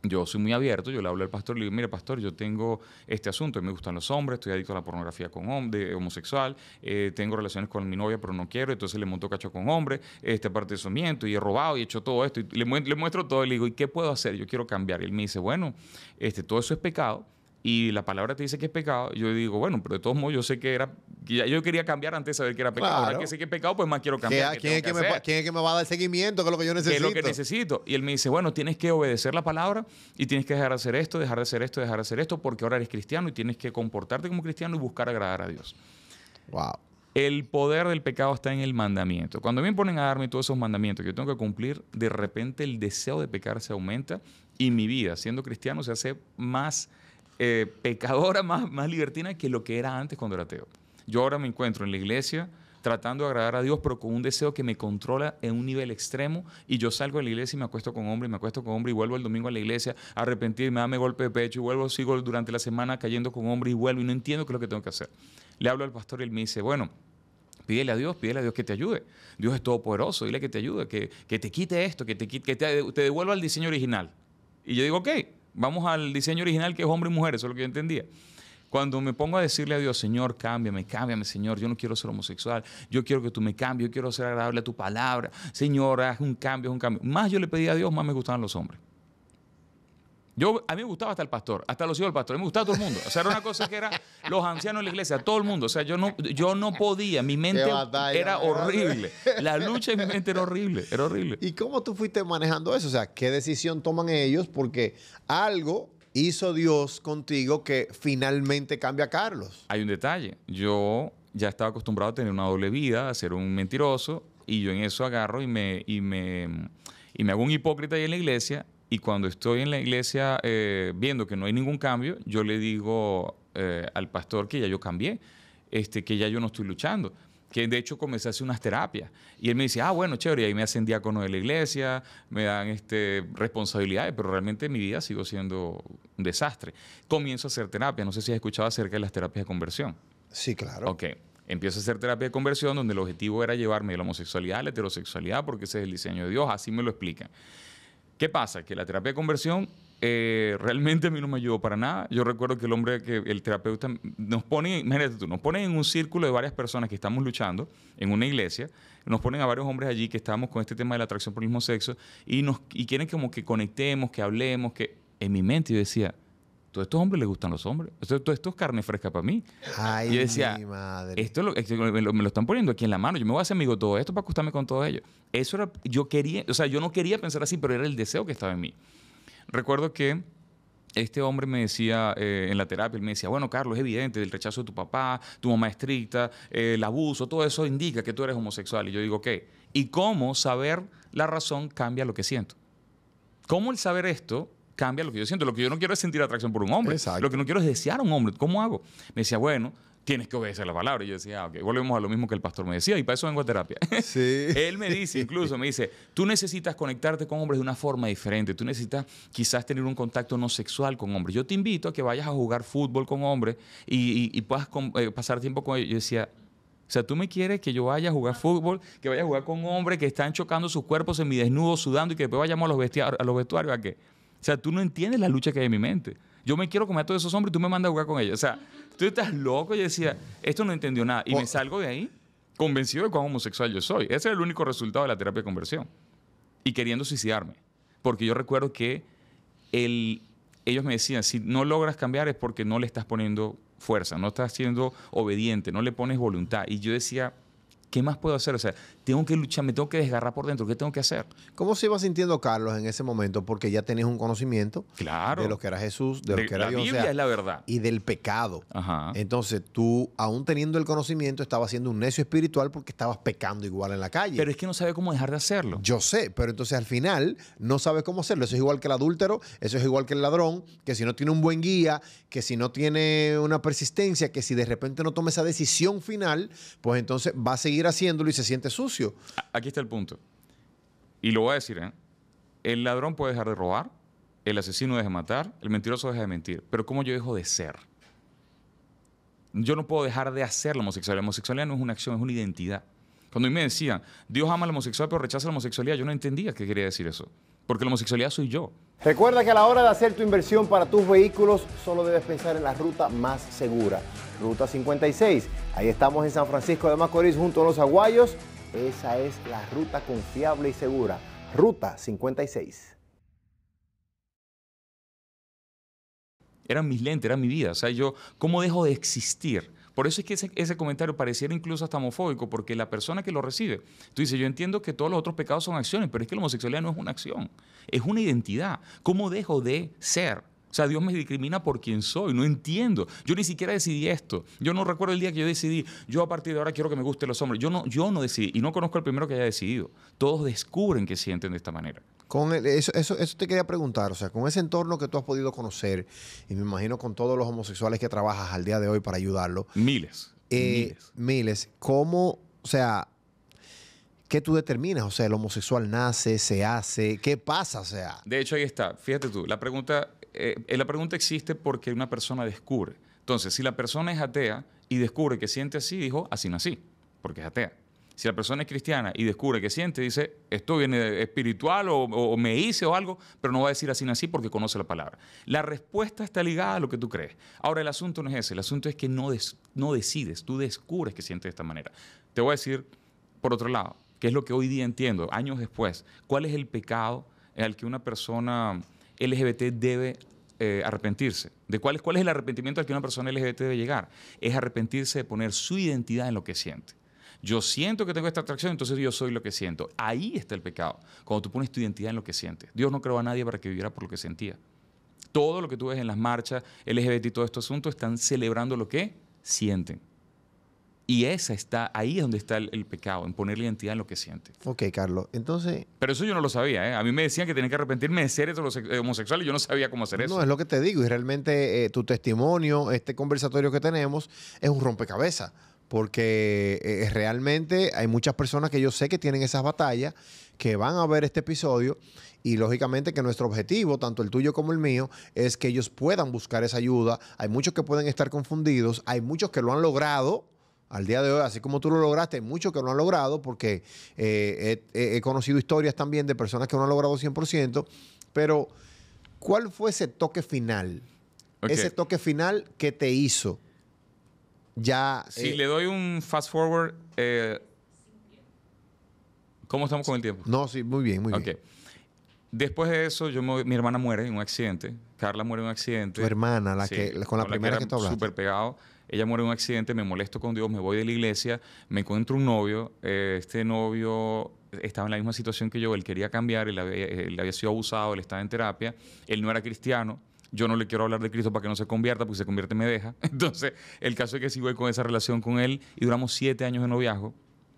B: yo soy muy abierto, yo le hablo al pastor, le digo, mire pastor, yo tengo este asunto, me gustan los hombres, estoy adicto a la pornografía homosexual, tengo relaciones con mi novia pero no quiero, entonces le monto cacho con hombres, aparte de eso miento y he robado y he hecho todo esto, y le muestro todo y le digo, ¿y qué puedo hacer? Yo quiero cambiar. Y él me dice, bueno, todo eso es pecado, y la palabra te dice que es pecado. Yo digo, bueno, pero de todos modos yo sé que yo quería cambiar antes de saber que era pecado.
A: Claro.
B: Ahora que sé que es pecado, pues más quiero cambiar.
A: ¿Quién es que me va a dar seguimiento? ¿Qué es lo que yo necesito?
B: ¿Qué es lo que necesito? Y él me dice, bueno, tienes que obedecer la palabra y tienes que dejar de hacer esto, dejar de hacer esto, dejar de hacer esto, porque ahora eres cristiano y tienes que comportarte como cristiano y buscar agradar a Dios.
A: Wow.
B: El poder del pecado está en el mandamiento. Cuando me ponen a darme todos esos mandamientos que yo tengo que cumplir, de repente el deseo de pecar se aumenta y mi vida, siendo cristiano, se hace más pecadora, más libertina que lo que era antes cuando era ateo. Yo ahora me encuentro en la iglesia tratando de agradar a Dios, pero con un deseo que me controla en un nivel extremo, y yo salgo de la iglesia y me acuesto con hombre, y vuelvo el domingo a la iglesia a arrepentirme, dame golpe de pecho, y sigo durante la semana cayendo con hombre y vuelvo, y no entiendo qué es lo que tengo que hacer. Le hablo al pastor y él me dice, bueno, pídele a Dios que te ayude. Dios es todopoderoso, dile que te ayude, que te quite esto, que te devuelva al diseño original. Y yo digo, ok, vamos al diseño original que es hombre y mujer, eso es lo que yo entendía. Cuando me pongo a decirle a Dios, Señor, cámbiame, Señor, yo no quiero ser homosexual, yo quiero que tú me cambies, yo quiero ser agradable a tu palabra, Señor, haz un cambio. Más yo le pedí a Dios, más me gustaban los hombres. A mí me gustaba hasta el pastor, hasta los hijos del pastor, a mí me gustaba todo el mundo. O sea, era una cosa que era los ancianos de la iglesia, todo el mundo. O sea, yo no podía, mi mente era horrible. La lucha en mi mente era horrible, era horrible.
A: ¿Y cómo tú fuiste manejando eso? O sea, ¿qué decisión toman ellos? Porque algo hizo Dios contigo que finalmente cambia a Carlos.
B: Hay un detalle. Yo ya estaba acostumbrado a tener una doble vida, a ser un mentiroso, y yo en eso agarro y me hago un hipócrita ahí en la iglesia. Y cuando estoy en la iglesia viendo que no hay ningún cambio, yo le digo al pastor que ya yo cambié, que ya yo no estoy luchando, que de hecho comencé a hacer unas terapias. Y él me dice, bueno, chévere, y ahí me hacen diácono de la iglesia, me dan responsabilidades, pero realmente mi vida sigo siendo un desastre. Comienzo a hacer terapia. No sé si has escuchado acerca de las terapias de conversión.
A: Sí, claro.
B: Ok. Empiezo a hacer terapia de conversión donde el objetivo era llevarme de la homosexualidad a la heterosexualidad, porque ese es el diseño de Dios, así me lo explican. ¿Qué pasa? Que la terapia de conversión realmente a mí no me ayudó para nada. Yo recuerdo que el terapeuta nos pone, imagínate tú, nos ponen en un círculo de varias personas que estamos luchando en una iglesia, nos ponen a varios hombres allí que estamos con este tema de la atracción por el mismo sexo y quieren como que conectemos, que hablemos, que en mi mente yo decía, todos estos hombres les gustan los hombres. Esto es carne fresca para mí.
A: Ay,
B: y yo decía,
A: mi madre.
B: Esto me lo están poniendo aquí en la mano. Yo me voy a hacer amigo de todo esto para acostarme con todo ello. Eso era, yo no quería pensar así, pero era el deseo que estaba en mí. Recuerdo que este hombre me decía en la terapia, él me decía, bueno, Carlos, es evidente, el rechazo de tu papá, tu mamá estricta, el abuso, todo eso indica que tú eres homosexual. Y yo digo, ¿qué? ¿Y cómo saber la razón cambia lo que siento? ¿Cómo el saber esto cambia lo que yo siento? Lo que yo no quiero es sentir atracción por un hombre.
A: Exacto.
B: Lo que no quiero es desear a un hombre. ¿Cómo hago? Me decía, bueno, tienes que obedecer la palabra. Y yo decía, ok, volvemos a lo mismo que el pastor me decía, y para eso vengo a terapia.
A: Sí.
B: Él me dice, incluso, me dice, tú necesitas conectarte con hombres de una forma diferente. Tú necesitas quizás tener un contacto no sexual con hombres. Yo te invito a que vayas a jugar fútbol con hombres y puedas pasar tiempo con ellos. Yo decía, o sea, tú me quieres que yo vaya a jugar fútbol, que vaya a jugar con hombres que están chocando sus cuerpos en mi desnudo, sudando, y que después vayamos a los vestuarios, ¿a qué? O sea, tú no entiendes la lucha que hay en mi mente. Yo me quiero comer a todos esos hombres y tú me mandas a jugar con ellos. O sea, tú estás loco. Yo decía, esto no entendió nada. Y me salgo de ahí convencido de cuán homosexual yo soy. Ese es el único resultado de la terapia de conversión. Y queriendo suicidarme. Porque yo recuerdo que ellos me decían, si no logras cambiar es porque no le estás poniendo fuerza, no estás siendo obediente, no le pones voluntad. Y yo decía, ¿qué más puedo hacer? O sea, tengo que luchar, me tengo que desgarrar por dentro. ¿Qué tengo que hacer?
A: ¿Cómo se iba sintiendo Carlos en ese momento? Porque ya tenías un conocimiento
B: claro,
A: de lo que era Jesús, de lo que era Dios.
B: La Biblia es la verdad.
A: Y del pecado.
B: Ajá.
A: Entonces tú, aún teniendo el conocimiento, estabas siendo un necio espiritual porque estabas pecando igual en la calle.
B: Pero es que no sabe cómo dejar de hacerlo.
A: Yo sé, pero entonces al final no sabes cómo hacerlo. Eso es igual que el adúltero, eso es igual que el ladrón, que si no tiene un buen guía, que si no tiene una persistencia, que si de repente no toma esa decisión final, pues entonces va a seguir haciéndolo y se siente sucio.
B: Aquí está el punto. Y lo voy a decir, ¿eh? El ladrón puede dejar de robar, el asesino deja de matar, el mentiroso deja de mentir. Pero ¿cómo yo dejo de ser? Yo no puedo dejar de hacer la homosexualidad. La homosexualidad no es una acción, es una identidad. Cuando a mí me decían, Dios ama a la homosexual pero rechaza la homosexualidad, yo no entendía qué quería decir eso. Porque la homosexualidad soy yo.
C: Recuerda que a la hora de hacer tu inversión para tus vehículos, solo debes pensar en la ruta más segura. Ruta 56. Ahí estamos en San Francisco de Macorís, junto a los Aguayos. Esa es la ruta confiable y segura. Ruta 56.
B: Eran mis lentes, era mi vida. O sea, yo, ¿cómo dejo de existir? Por eso es que ese comentario pareciera incluso hasta homofóbico, porque la persona que lo recibe, tú dices, yo entiendo que todos los otros pecados son acciones, pero es que la homosexualidad no es una acción, es una identidad. ¿Cómo dejo de ser? O sea, Dios me discrimina por quien soy, no entiendo. Yo ni siquiera decidí esto. Yo no recuerdo el día que yo decidí, yo a partir de ahora quiero que me gusten los hombres. Yo no decidí, y no conozco al primero que haya decidido. Todos descubren que sienten de esta manera.
A: Eso te quería preguntar, o sea, con ese entorno que tú has podido conocer, y me imagino con todos los homosexuales que trabajas al día de hoy para ayudarlos.
B: Miles.
A: ¿Cómo, o sea, qué tú determinas? O sea, el homosexual nace, se hace, ¿qué pasa? O sea,
B: de hecho, ahí está. Fíjate tú, la pregunta existe porque una persona descubre. Entonces, si la persona es atea y descubre que siente así, dijo, así nací, porque es atea. Si la persona es cristiana y descubre que siente, dice, esto viene espiritual o me hice o algo, pero no va a decir así nací porque conoce la palabra. La respuesta está ligada a lo que tú crees. Ahora, el asunto no es ese. El asunto es que no decides, tú descubres que sientes de esta manera. Te voy a decir, por otro lado, qué es lo que hoy día entiendo, años después, cuál es el pecado al que una persona LGBT debe arrepentirse. ¿Cuál es el arrepentimiento al que una persona LGBT debe llegar? Es arrepentirse de poner su identidad en lo que siente. Yo siento que tengo esta atracción, entonces yo soy lo que siento. Ahí está el pecado, cuando tú pones tu identidad en lo que sientes. Dios no creó a nadie para que viviera por lo que sentía. Todo lo que tú ves en las marchas LGBT y todo estos asuntos están celebrando lo que sienten. Y ahí es donde está el pecado, en poner la identidad en lo que siente.
A: Ok, Carlos, entonces...
B: Pero eso yo no lo sabía, ¿eh? A mí me decían que tenía que arrepentirme de ser homosexual y yo no sabía cómo hacer eso.
A: No, es lo que te digo, y realmente tu testimonio, este conversatorio que tenemos, es un rompecabezas. Porque realmente hay muchas personas que yo sé que tienen esas batallas, que van a ver este episodio y lógicamente que nuestro objetivo, tanto el tuyo como el mío, es que ellos puedan buscar esa ayuda. Hay muchos que pueden estar confundidos, hay muchos que lo han logrado al día de hoy, así como tú lo lograste, hay muchos que lo han logrado porque he conocido historias también de personas que no han logrado 100%, pero ¿cuál fue ese toque final? Okay. Ese toque final que te hizo ya...
B: Si le doy un fast forward, ¿cómo estamos con el tiempo?
A: No, sí, muy bien, muy bien.
B: Después de eso, mi hermana muere en un accidente. Carla muere en un accidente.
A: Tu hermana, con la primera que tú hablaste.
B: Súper pegado. Ella muere en un accidente, me molesto con Dios, me voy de la iglesia, me encuentro un novio. Este novio estaba en la misma situación que yo, él quería cambiar, él había sido abusado, él estaba en terapia, él no era cristiano. Yo no le quiero hablar de Cristo para que no se convierta, porque si se convierte me deja. Entonces, el caso es que sigo con esa relación con él y duramos 7 años de noviazgo.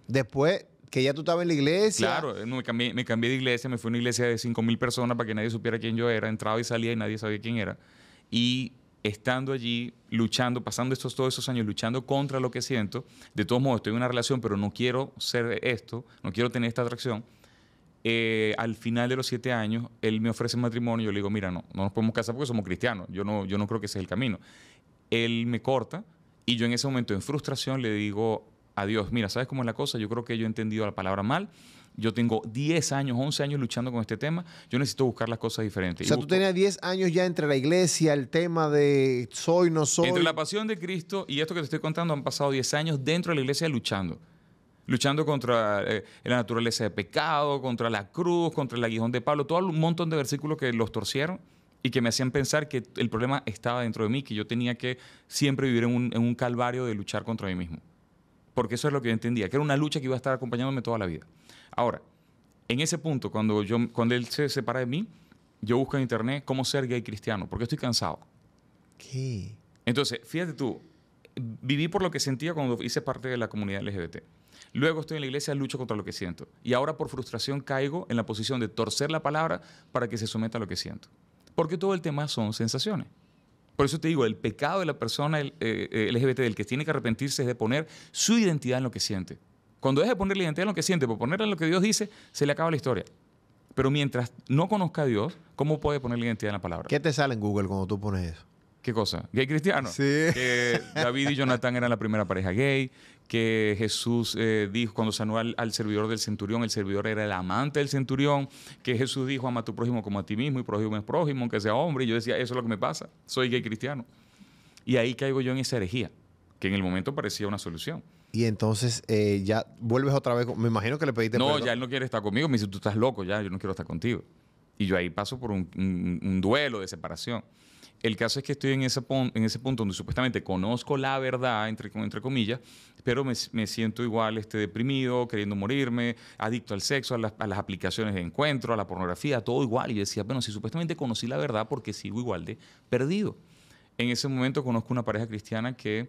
A: Después que ya tú estabas en la iglesia.
B: Claro, me cambié de iglesia, me fui a una iglesia de 5,000 personas para que nadie supiera quién yo era, entraba y salía y nadie sabía quién era. Y estando allí, luchando, pasando todos esos años luchando contra lo que siento, de todos modos estoy en una relación, pero no quiero ser esto, no quiero tener esta atracción. Al final de los 7 años, él me ofrece matrimonio, yo le digo, mira, no nos podemos casar porque somos cristianos, yo no creo que ese es el camino. Él me corta y yo en ese momento, en frustración, le digo a Dios, mira, ¿sabes cómo es la cosa? Yo creo que yo he entendido la palabra mal. Yo tengo 10 años, 11 años luchando con este tema. Yo necesito buscar las cosas diferentes.
A: O sea, tú tenías 10 años ya entre la iglesia, el tema de soy, no soy.
B: Entre la pasión de Cristo y esto que te estoy contando, han pasado 10 años dentro de la iglesia luchando. Luchando contra la naturaleza de pecado, contra la cruz, contra el aguijón de Pablo. Todo un montón de versículos que los torcieron y que me hacían pensar que el problema estaba dentro de mí, que yo tenía que siempre vivir en un calvario de luchar contra mí mismo. Porque eso es lo que yo entendía, que era una lucha que iba a estar acompañándome toda la vida. Ahora, en ese punto, cuando él se separa de mí, yo busco en internet cómo ser gay cristiano, porque estoy cansado.
A: ¿Qué?
B: Entonces, fíjate tú, viví por lo que sentía cuando hice parte de la comunidad LGBT. Luego estoy en la iglesia, lucho contra lo que siento. Y ahora por frustración caigo en la posición de torcer la palabra para que se someta a lo que siento. Porque todo el tema son sensaciones. Por eso te digo, el pecado de la persona LGBT, del que tiene que arrepentirse, es de poner su identidad en lo que siente. Cuando deje de poner la identidad en lo que siente, por ponerla en lo que Dios dice, se le acaba la historia. Pero mientras no conozca a Dios, ¿cómo puede poner la identidad en la palabra?
A: ¿Qué te sale en Google cuando tú pones eso?
B: ¿Qué cosa? ¿Gay cristiano?
A: Sí.
B: Que David y Jonatán eran la primera pareja gay, que Jesús dijo cuando sanó al servidor del centurión, el servidor era el amante del centurión, que Jesús dijo, ama a tu prójimo como a ti mismo y prójimo es prójimo, aunque sea hombre. Y yo decía, eso es lo que me pasa, soy gay cristiano. Y ahí caigo yo en esa herejía, que en el momento parecía una solución.
A: Y entonces ya vuelves otra vez, me imagino que le pediste
B: No,
A: perdón.
B: ya él no quiere estar conmigo, me dice, tú estás loco ya, yo no quiero estar contigo. Y yo ahí paso por un duelo de separación. El caso es que estoy en ese punto donde supuestamente conozco la verdad, entre comillas, pero me siento igual deprimido, queriendo morirme, adicto al sexo, a las aplicaciones de encuentro, a la pornografía, todo igual. Y yo decía, bueno, si supuestamente conocí la verdad, ¿por qué sigo igual de perdido? En ese momento conozco una pareja cristiana que,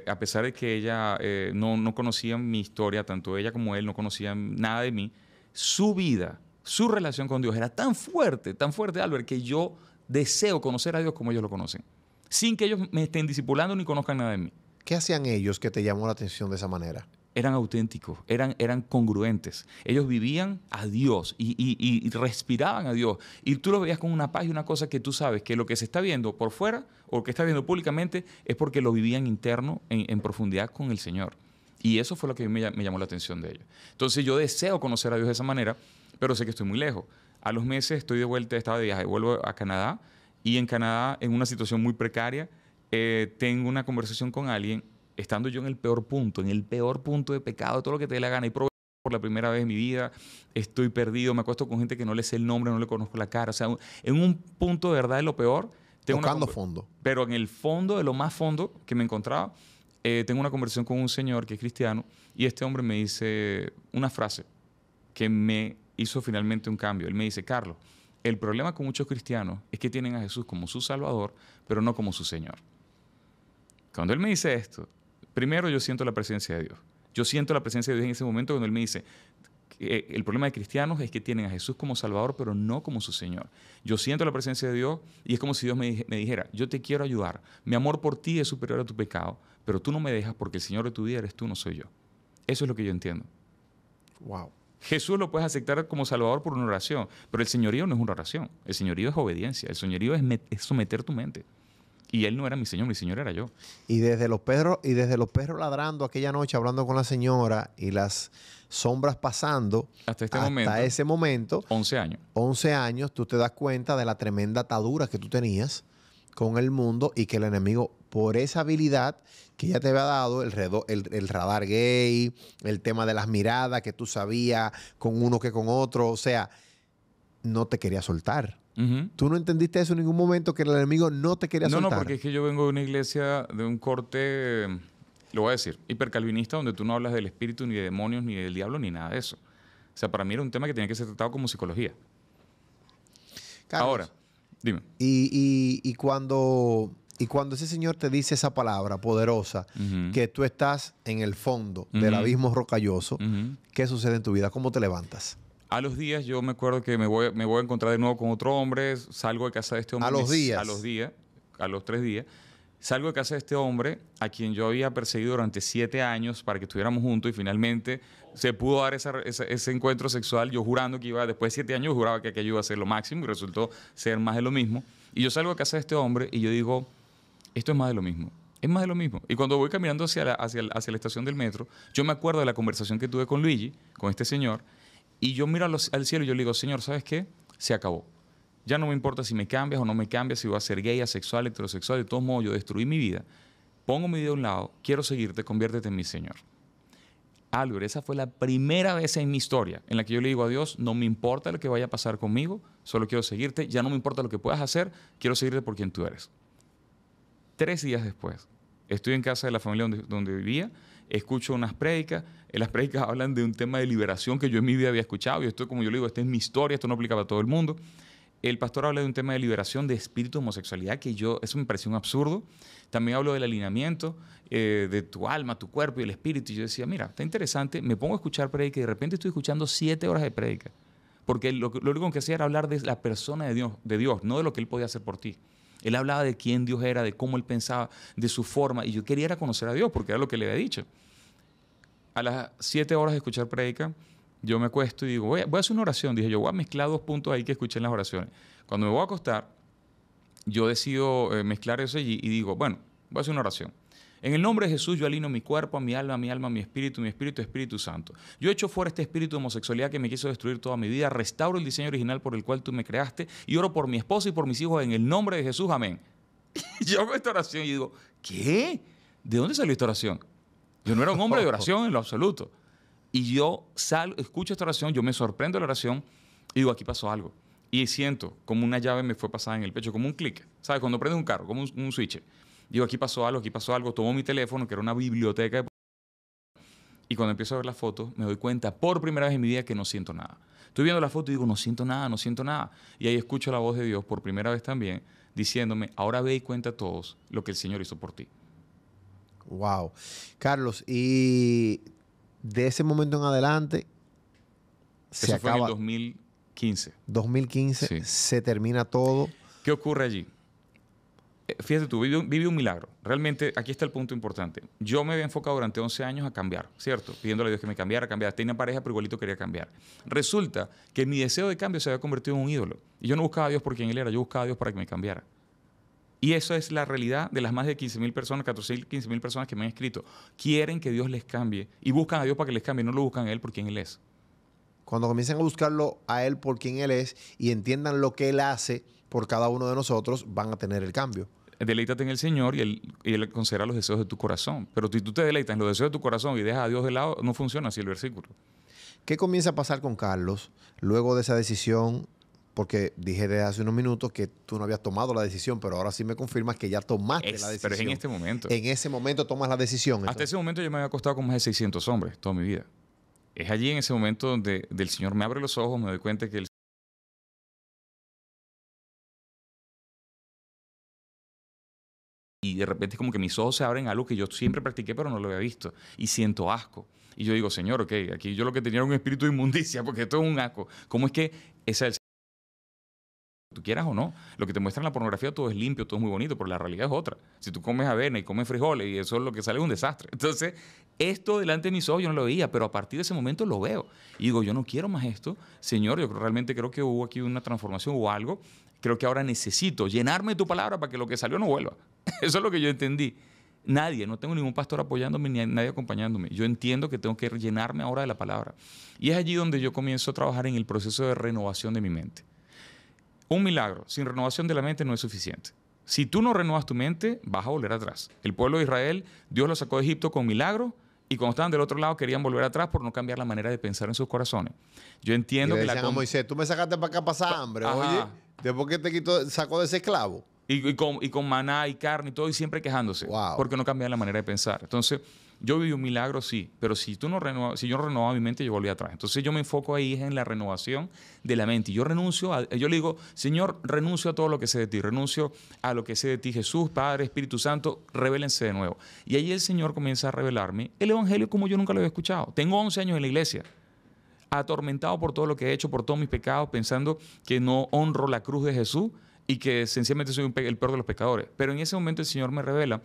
B: a pesar de que ella no conocía mi historia, tanto ella como él no conocían nada de mí, su vida, su relación con Dios era tan fuerte, Albert, que yo deseo conocer a Dios como ellos lo conocen, sin que ellos me estén discipulando ni conozcan nada de mí.
A: ¿Qué hacían ellos que te llamó la atención de esa manera?
B: Eran auténticos, eran congruentes. Ellos vivían a Dios y respiraban a Dios. Y tú lo veías con una paz y una cosa que tú sabes que lo que se está viendo por fuera o lo que está viendo públicamente es porque lo vivían interno, en profundidad con el Señor. Y eso fue lo que me llamó la atención de ellos. Entonces yo deseo conocer a Dios de esa manera, pero sé que estoy muy lejos. A los meses estoy de vuelta, estaba de viaje, vuelvo a Canadá y en Canadá, en una situación muy precaria, tengo una conversación con alguien, estando yo en el peor punto de pecado, todo lo que te dé la gana, y probé por la primera vez en mi vida, estoy perdido, me acuesto con gente que no le sé el nombre, no le conozco la cara, o sea, en un punto de verdad de lo peor.
A: Tocando fondo.
B: Pero en el fondo, de lo más fondo que me encontraba, tengo una conversación con un señor que es cristiano y este hombre me dice una frase que me hizo finalmente un cambio. Él me dice, Carlos, el problema con muchos cristianos es que tienen a Jesús como su Salvador, pero no como su Señor. Cuando él me dice esto, primero yo siento la presencia de Dios. Yo siento la presencia de Dios en ese momento cuando él me dice, el problema de cristianos es que tienen a Jesús como Salvador, pero no como su Señor. Yo siento la presencia de Dios y es como si Dios me dijera, yo te quiero ayudar. Mi amor por ti es superior a tu pecado, pero tú no me dejas porque el Señor de tu vida eres tú, no soy yo. Eso es lo que yo entiendo.
A: Wow.
B: Jesús lo puedes aceptar como Salvador por una oración, pero el señorío no es una oración. El señorío es obediencia. El señorío es someter tu mente. Y él no era mi señor era yo.
A: Y desde los perros ladrando aquella noche, hablando con la señora y las sombras pasando,
B: hasta
A: ese momento,
B: 11 años.
A: 11 años, tú te das cuenta de la tremenda atadura que tú tenías con el mundo y que el enemigo, por esa habilidad que ya te había dado, el radar gay, el tema de las miradas que tú sabías con uno que con otro, o sea, no te quería soltar. ¿Tú no entendiste eso en ningún momento, que el enemigo no te quería soltar?
B: No, porque es que yo vengo de una iglesia de un corte, lo voy a decir, hipercalvinista, donde tú no hablas del espíritu, ni de demonios, ni del diablo, ni nada de eso. O sea, para mí era un tema que tenía que ser tratado como psicología.
A: Carlos,
B: ahora, dime.
A: Y cuando ese Señor te dice esa palabra poderosa, que tú estás en el fondo del abismo rocalloso, ¿qué sucede en tu vida? ¿Cómo te levantas?
B: A los días yo me acuerdo que me voy a encontrar de nuevo con otro hombre, salgo de casa de este hombre.
A: ¿A los días?
B: A los 3 días. Salgo de casa de este hombre a quien yo había perseguido durante 7 años para que estuviéramos juntos y finalmente se pudo dar ese encuentro sexual, yo jurando que después de 7 años, juraba que aquello iba a ser lo máximo y resultó ser más de lo mismo. Y yo salgo de casa de este hombre y yo digo, esto es más de lo mismo. Es más de lo mismo. Y cuando voy caminando hacia la estación del metro, yo me acuerdo de la conversación que tuve con Luigi, con este señor, y yo miro al cielo y yo le digo, Señor, ¿sabes qué? Se acabó. Ya no me importa si me cambias o no me cambias, si voy a ser gay, asexual, heterosexual. De todos modos, yo destruí mi vida. Pongo mi vida a un lado, quiero seguirte, conviértete en mi Señor. Albert, esa fue la primera vez en mi historia en la que yo le digo a Dios, no me importa lo que vaya a pasar conmigo, solo quiero seguirte, ya no me importa lo que puedas hacer, quiero seguirte por quien tú eres. 3 días después, estoy en casa de la familia donde vivía, escucho unas prédicas, las prédicas hablan de un tema de liberación que yo en mi vida había escuchado, y esto, como yo le digo, esta es mi historia, esto no aplica para todo el mundo. El pastor habla de un tema de liberación de espíritu de homosexualidad, que eso me pareció un absurdo. También hablo del alineamiento de tu alma, tu cuerpo y el espíritu. Y yo decía, mira, está interesante, me pongo a escuchar prédica y de repente estoy escuchando 7 horas de prédica. Porque lo único que hacía era hablar de la persona de Dios, no de lo que Él podía hacer por ti. Él hablaba de quién Dios era, de cómo Él pensaba, de su forma. Y yo quería era conocer a Dios, porque era lo que le había dicho. A las 7 horas de escuchar prédica, yo me acuesto y digo, voy a hacer una oración. Dije, yo voy a mezclar 2 puntos ahí que escuché en las oraciones. Cuando me voy a acostar, yo decido mezclar eso y digo, bueno, voy a hacer una oración. En el nombre de Jesús yo alineo mi cuerpo, mi alma, mi espíritu, Espíritu Santo. Yo echo fuera este espíritu de homosexualidad que me quiso destruir toda mi vida, restauro el diseño original por el cual tú me creaste y oro por mi esposa y por mis hijos en el nombre de Jesús, amén. Yo hago esta oración y digo, ¿qué? ¿De dónde salió esta oración? Yo no era un hombre de oración en lo absoluto. Y yo escucho esta oración, yo me sorprendo de la oración y digo, aquí pasó algo. Y siento como una llave me fue pasada en el pecho, como un clic. ¿Sabes? Cuando prendes un carro, como un switch. Digo, aquí pasó algo. Tomo mi teléfono, que era una biblioteca. Y cuando empiezo a ver las fotos, me doy cuenta por primera vez en mi vida que no siento nada. Estoy viendo la foto y digo, no siento nada. Y ahí escucho la voz de Dios por primera vez también, diciéndome, ahora ve y cuenta a todos lo que el Señor hizo por ti.
A: Wow. Carlos, y de ese momento en adelante,
B: Eso fue en el 2015.
A: 2015, sí. Se termina todo.
B: ¿Qué ocurre allí? Fíjate tú, viví un milagro. Realmente, aquí está el punto importante. Yo me había enfocado durante 11 años a cambiar, ¿cierto? Pidiéndole a Dios que me cambiara. Tenía pareja, pero igualito quería cambiar. Resulta que mi deseo de cambio se había convertido en un ídolo. Y yo no buscaba a Dios por quien Él era, yo buscaba a Dios para que me cambiara. Y eso es la realidad de las más de 15,000 personas, 14,000, 15,000 personas que me han escrito. Quieren que Dios les cambie y buscan a Dios para que les cambie, no lo buscan a Él por quien Él es.
A: Cuando comiencen a buscarlo a Él por quien Él es y entiendan lo que Él hace por cada uno de nosotros, van a tener el cambio.
B: Deleítate en el Señor y Él concederá los deseos de tu corazón. Pero si tú te deleitas en los deseos de tu corazón y dejas a Dios de lado, no funciona así el versículo.
A: ¿Qué comienza a pasar con Carlos luego de esa decisión? Porque dije de hace unos minutos que tú no habías tomado la decisión, pero ahora sí me confirmas que ya tomaste la decisión.
B: Pero es en este momento.
A: En ese momento tomas la decisión.
B: Hasta
A: entonces.
B: Ese momento yo me había acostado con más de 600 hombres toda mi vida. Es allí en ese momento donde el Señor me abre los ojos, me doy cuenta que y de repente es como que mis ojos se abren a algo que yo siempre practiqué pero no lo había visto y siento asco. Y yo digo, Señor, ok, aquí yo lo que tenía era un espíritu de inmundicia porque esto es un asco. ¿Cómo es que ese es el tú quieras o no? Lo que te muestra en la pornografía todo es limpio, todo es muy bonito, pero la realidad es otra. Si tú comes avena y comes frijoles y eso es lo que sale es un desastre. Entonces, esto delante de mis ojos yo no lo veía, pero a partir de ese momento lo veo. Y digo, yo no quiero más esto. Señor, yo realmente creo que hubo aquí una transformación o algo. Creo que ahora necesito llenarme de tu palabra para que lo que salió no vuelva. Eso es lo que yo entendí. No tengo ningún pastor apoyándome ni nadie acompañándome. Yo entiendo que tengo que llenarme ahora de la palabra. Y es allí donde yo comienzo a trabajar en el proceso de renovación de mi mente. Un milagro sin renovación de la mente no es suficiente. Si tú no renuevas tu mente, vas a volver atrás. El pueblo de Israel, Dios lo sacó de Egipto con milagro y cuando estaban del otro lado querían volver atrás por no cambiar la manera de pensar en sus corazones. Yo entiendo
A: y le
B: que
A: decían a Moisés, tú me sacaste para acá a pasar hambre, oye. Después que sacó de ese esclavo.
B: Y con maná y carne y todo, y siempre quejándose.
A: Wow.
B: Porque no cambiaba la manera de pensar. Entonces, yo viví un milagro, sí. Pero si yo no renovaba mi mente, yo volví atrás. Entonces, yo me enfoco ahí en la renovación de la mente. Y yo yo le digo, Señor, renuncio a todo lo que sé de ti. Renuncio a lo que sé de ti, Jesús, Padre, Espíritu Santo. Revélense de nuevo. Y ahí el Señor comienza a revelarme el Evangelio como yo nunca lo había escuchado. Tengo 11 años en la iglesia, atormentado por todo lo que he hecho, por todos mis pecados, pensando que no honro la cruz de Jesús y que sencillamente soy el peor de los pecadores. Pero en ese momento el Señor me revela,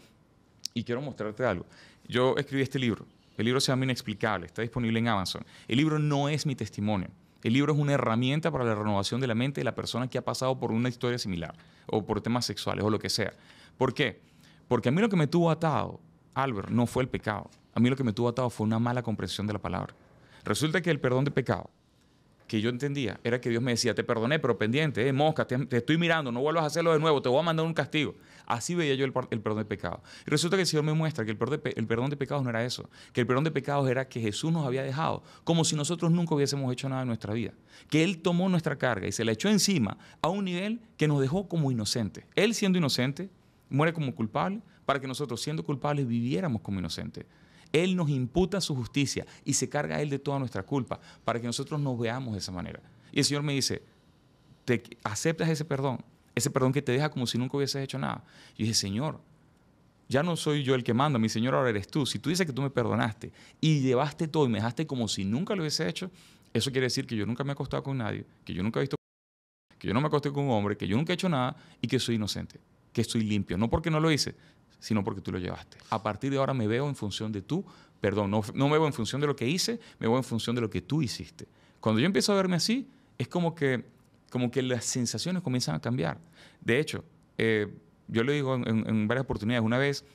B: y quiero mostrarte algo. Yo escribí este libro. El libro se llama Inexplicable. Está disponible en Amazon. El libro no es mi testimonio. El libro es una herramienta para la renovación de la mente de la persona que ha pasado por una historia similar o por temas sexuales o lo que sea. ¿Por qué? Porque a mí lo que me tuvo atado, Albert, no fue el pecado. A mí lo que me tuvo atado fue una mala comprensión de la palabra. Resulta que el perdón de pecado que yo entendía era que Dios me decía, te perdoné, pero pendiente, mosca, te estoy mirando, no vuelvas a hacerlo de nuevo, te voy a mandar un castigo. Así veía yo el perdón de pecado. Y resulta que el Señor me muestra que el perdón de pecados no era eso, que el perdón de pecados era que Jesús nos había dejado como si nosotros nunca hubiésemos hecho nada en nuestra vida, que Él tomó nuestra carga y se la echó encima a un nivel que nos dejó como inocentes. Él, siendo inocente, muere como culpable para que nosotros, siendo culpables, viviéramos como inocentes. Él nos imputa su justicia y se carga a Él de toda nuestra culpa para que nosotros nos veamos de esa manera. Y el Señor me dice, ¿te aceptas ese perdón que te deja como si nunca hubieses hecho nada? Y yo dije, Señor, ya no soy yo el que manda, mi Señor ahora eres tú. Si tú dices que tú me perdonaste y llevaste todo y me dejaste como si nunca lo hubiese hecho, eso quiere decir que yo nunca me he acostado con nadie, que yo nunca he visto, que yo no me acosté con un hombre, que yo nunca he hecho nada y que soy inocente, que estoy limpio. No porque no lo hice, sino porque tú lo llevaste. A partir de ahora me veo en función de tú, perdón, no me veo en función de lo que hice, me veo en función de lo que tú hiciste. Cuando yo empiezo a verme así, es como que las sensaciones comienzan a cambiar. De hecho, yo le digo en varias oportunidades, una vez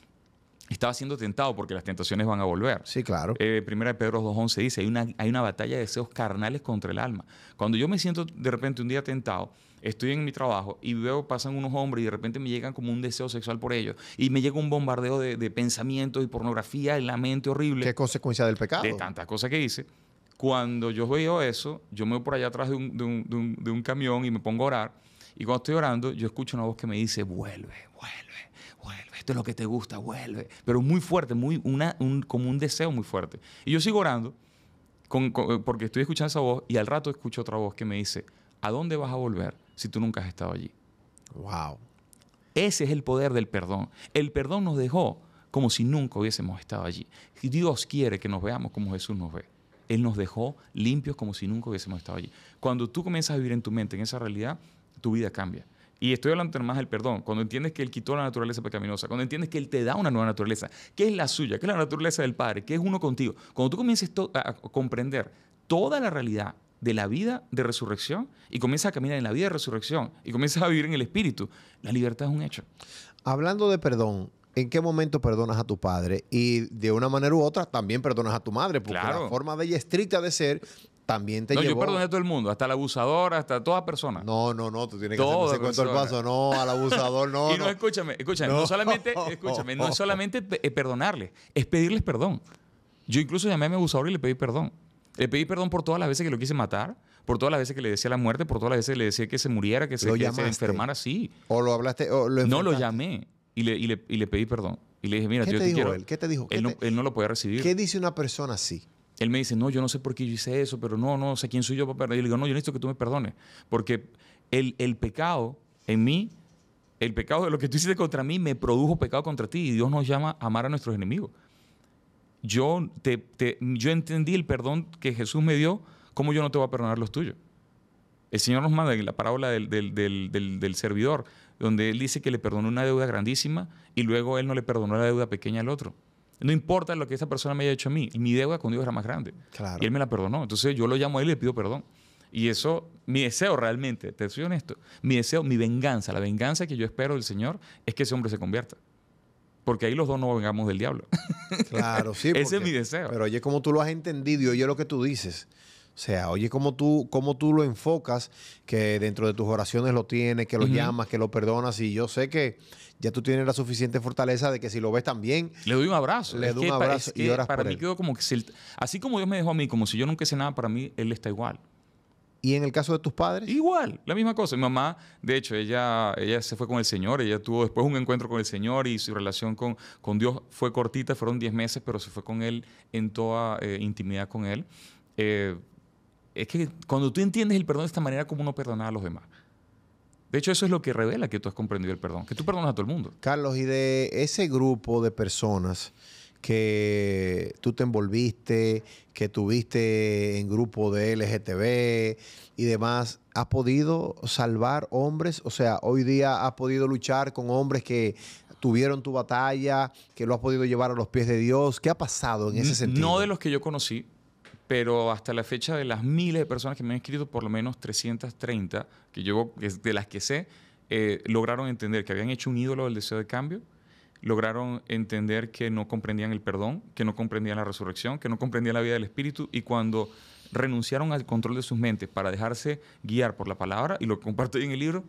B: estaba siendo tentado porque las tentaciones van a volver.
A: Sí, claro.
B: Primera de Pedro 2:11 dice, hay una batalla de deseos carnales contra el alma. Cuando yo me siento de repente un día tentado, estoy en mi trabajo y veo pasan unos hombres y de repente me llegan como un deseo sexual por ellos y me llega un bombardeo de pensamientos y pornografía en la mente horrible.
A: ¿Qué consecuencia del pecado?
B: De tantas cosas que hice. Cuando yo veo eso, yo me voy por allá atrás de un camión y me pongo a orar. Y cuando estoy orando, yo escucho una voz que me dice, vuelve. Esto es lo que te gusta, vuelve. Pero muy fuerte, como un deseo muy fuerte. Y yo sigo orando porque estoy escuchando esa voz y al rato escucho otra voz que me dice, ¿a dónde vas a volver si tú nunca has estado allí?
A: Wow.
B: Ese es el poder del perdón. El perdón nos dejó como si nunca hubiésemos estado allí. Y Dios quiere que nos veamos como Jesús nos ve. Él nos dejó limpios como si nunca hubiésemos estado allí. Cuando tú comienzas a vivir en tu mente, en esa realidad, tu vida cambia. Y estoy hablando más del perdón. Cuando entiendes que Él quitó la naturaleza pecaminosa, cuando entiendes que Él te da una nueva naturaleza, que es la suya, que es la naturaleza del Padre, que es uno contigo. Cuando tú comiences a comprender toda la realidad de la vida de resurrección y comienzas a caminar en la vida de resurrección y comienzas a vivir en el Espíritu, la libertad es un hecho.
A: Hablando de perdón, ¿en qué momento perdonas a tu padre? Y de una manera u otra también perdonas a tu madre, porque la forma de ella estricta de ser también te llevó...
B: Yo perdoné a todo el mundo, hasta al abusador, hasta toda persona.
A: No, tú tienes que hacer ese cuento del paso. No, al abusador no.
B: Y no, escúchame, no es solamente perdonarles, es pedirles perdón. Yo incluso llamé a mi abusador y le pedí perdón. Le pedí perdón por todas las veces que lo quise matar, por todas las veces que le decía la muerte, por todas las veces que le decía que se muriera, que se enfermara, sí.
A: ¿O lo hablaste? O lo
B: no, lo llamé y le pedí perdón. Y le dije, mira, yo te quiero.
A: ¿Qué te dijo?
B: Él no lo podía recibir.
A: ¿Qué dice una persona así?
B: Él me dice, no, yo no sé por qué yo hice eso, pero no sé quién soy yo para perdonar. Y le digo, no, yo necesito que tú me perdones. Porque el pecado en mí, el pecado de lo que tú hiciste contra mí, me produjo pecado contra ti. Y Dios nos llama a amar a nuestros enemigos. Yo entendí el perdón que Jesús me dio, ¿cómo yo no te voy a perdonar los tuyos? El Señor nos manda en la parábola del servidor, donde Él dice que le perdonó una deuda grandísima y luego Él no le perdonó la deuda pequeña al otro. No importa lo que esa persona me haya hecho a mí, mi deuda con Dios era más grande.
A: Claro.
B: Y Él me la perdonó. Entonces yo lo llamo a Él y le pido perdón. Y eso, mi deseo realmente, te soy honesto, mi deseo, mi venganza, la venganza que yo espero del Señor es que ese hombre se convierta. Porque ahí los dos no vengamos del diablo.
A: Claro, sí.
B: Ese es mi deseo.
A: Pero oye, cómo tú lo has entendido y oye lo que tú dices. O sea, oye cómo tú lo enfocas, que dentro de tus oraciones lo tienes, que lo llamas, que lo perdonas. Y yo sé que ya tú tienes la suficiente fortaleza de que si lo ves también...
B: Le doy un abrazo.
A: Le doy un abrazo y oras
B: para
A: por
B: mí
A: él.
B: quedó como que... así como Dios me dejó a mí, como si yo nunca hice nada, para mí Él está igual.
A: ¿Y en el caso de tus padres?
B: Igual, la misma cosa. Mi mamá, de hecho, ella se fue con el Señor. Ella tuvo después un encuentro con el Señor y su relación con Dios fue cortita. Fueron 10 meses, pero se fue con Él en toda intimidad con Él. Es que cuando tú entiendes el perdón de esta manera, como uno perdona a los demás. De hecho, eso es lo que revela que tú has comprendido el perdón. Que tú perdonas a todo el mundo.
A: Carlos, y de ese grupo de personas que tú te envolviste, que tuviste en grupo de LGTB y demás, ¿has podido salvar hombres? O sea, hoy día has podido luchar con hombres que tuvieron tu batalla, que lo has podido llevar a los pies de Dios. ¿Qué ha pasado en ese sentido?
B: No de los que yo conocí, pero hasta la fecha de las miles de personas que me han escrito, por lo menos 330, de las que sé, lograron entender que habían hecho un ídolo del deseo de cambio, lograron entender que no comprendían el perdón, que no comprendían la resurrección, que no comprendían la vida del Espíritu, y cuando renunciaron al control de sus mentes para dejarse guiar por la palabra, y lo comparto en el libro,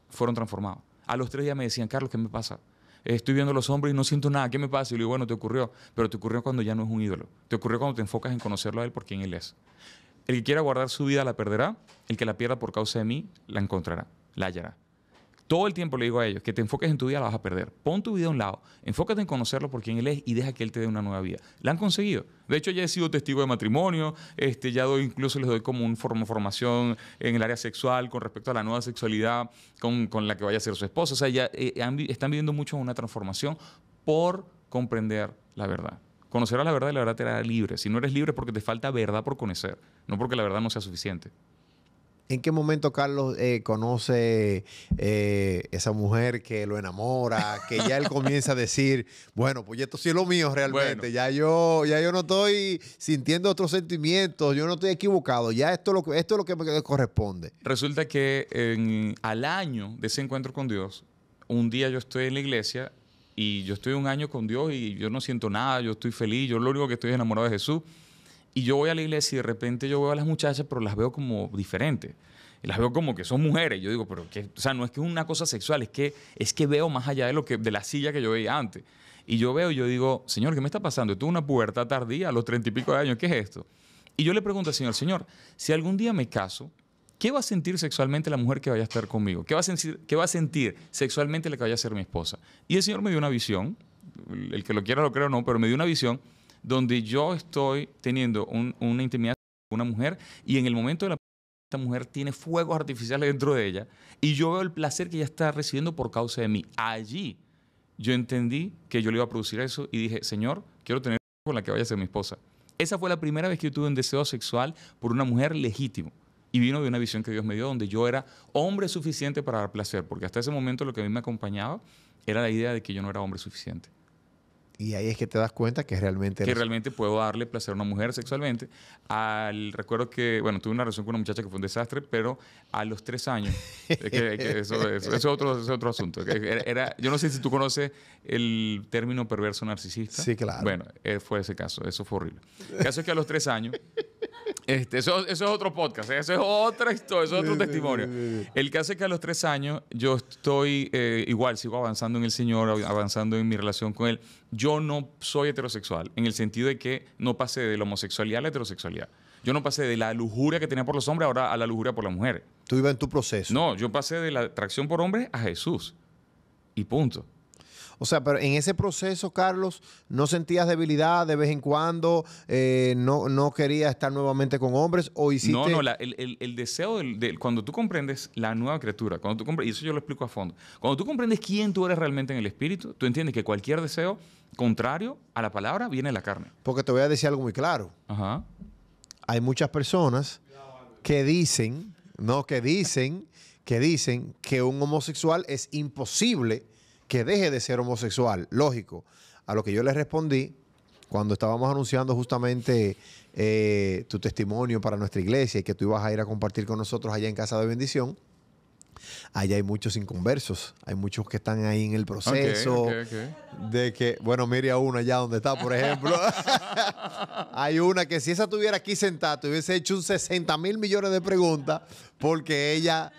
B: fueron transformados. A los 3 días me decían, Carlos, ¿qué me pasa? Estoy viendo a los hombres y no siento nada, ¿qué me pasa? Y le digo, bueno, te ocurrió, pero te ocurrió cuando ya no es un ídolo. Te ocurrió cuando te enfocas en conocerlo a Él por quien Él es. El que quiera guardar su vida la perderá, el que la pierda por causa de mí la encontrará, la hallará. Todo el tiempo le digo a ellos, que te enfoques en tu vida, la vas a perder. Pon tu vida a un lado, enfócate en conocerlo por quien Él es y deja que Él te dé una nueva vida. La han conseguido. De hecho, ya he sido testigo de matrimonio, incluso les doy como una formación en el área sexual con respecto a la nueva sexualidad con la que vaya a ser su esposa. O sea, ya están viviendo mucho una transformación por comprender la verdad. Conocerás la verdad y la verdad te hará libre. Si no eres libre, porque te falta verdad por conocer, no porque la verdad no sea suficiente.
A: ¿En qué momento Carlos conoce esa mujer que lo enamora, que ya él comienza a decir, bueno, pues esto sí es lo mío realmente, bueno, ya yo no estoy sintiendo otros sentimientos, yo no estoy equivocado, ya esto es lo que me corresponde?
B: Resulta que al año de ese encuentro con Dios, un día yo estoy en la iglesia y yo estoy un año con Dios y yo no siento nada, yo estoy feliz, yo lo único que estoy es enamorado de Jesús. Y yo voy a la iglesia y de repente yo veo a las muchachas, pero las veo como diferentes. Y las veo como que son mujeres. Yo digo, pero ¿qué? O sea, no es que es una cosa sexual, es que veo más allá de la silla que yo veía antes. Y yo veo y yo digo, Señor, ¿qué me está pasando? Yo tuve una pubertad tardía a los 30 y pico de años. ¿Qué es esto? Y yo le pregunto al Señor, Señor, si algún día me caso, ¿qué va a sentir sexualmente la mujer que vaya a estar conmigo? ¿Qué va a sentir sexualmente la que vaya a ser mi esposa? Y el Señor me dio una visión, el que lo quiera lo crea o no, pero me dio una visión donde yo estoy teniendo una intimidad con una mujer y en el momento de la esta mujer tiene fuegos artificiales dentro de ella y yo veo el placer que ella está recibiendo por causa de mí. Allí yo entendí que yo le iba a producir eso y dije, Señor, quiero tener con la que vaya a ser mi esposa. Esa fue la primera vez que yo tuve un deseo sexual por una mujer legítimo. Y vino de una visión que Dios me dio donde yo era hombre suficiente para dar placer, porque hasta ese momento lo que a mí me acompañaba era la idea de que yo no era hombre suficiente.
A: Y ahí es que te das cuenta que realmente...
B: Que realmente puedo darle placer a una mujer sexualmente. Recuerdo que, bueno, tuve una relación con una muchacha que fue un desastre, pero a los 3 años, eso es otro asunto. Yo no sé si tú conoces el término perverso narcisista.
A: Sí, claro.
B: Bueno, fue ese caso, eso fue horrible. El caso es que a los 3 años, eso es otro podcast, eso es otra historia, eso es otro testimonio. El caso es que a los 3 años yo estoy igual, sigo avanzando en el Señor, avanzando en mi relación con Él. Yo no soy heterosexual, en el sentido de que no pasé de la homosexualidad a la heterosexualidad. Yo no pasé de la lujuria que tenía por los hombres ahora a la lujuria por las mujeres.
A: Tú ibas en tu proceso.
B: No, yo pasé de la atracción por hombres a Jesús. Y punto.
A: O sea, pero en ese proceso, Carlos, ¿no sentías debilidad de vez en cuando? ¿No querías estar nuevamente con hombres? ¿O hiciste...?
B: No, el deseo cuando tú comprendes la nueva criatura, y eso yo lo explico a fondo, cuando tú comprendes quién tú eres realmente en el espíritu, tú entiendes que cualquier deseo contrario a la palabra viene de la carne.
A: Porque te voy a decir algo muy claro.
B: Ajá.
A: Hay muchas personas que dicen que un homosexual es imposible que deje de ser homosexual. Lógico. A lo que yo le respondí cuando estábamos anunciando justamente tu testimonio para nuestra iglesia y que tú ibas a ir a compartir con nosotros allá en Casa de Bendición, allá hay muchos inconversos. Hay muchos que están ahí en el proceso de que, bueno, mire a una allá donde está, por ejemplo. Hay una que si esa estuviera aquí sentada, te hubiese hecho un 60,000 millones de preguntas porque ella...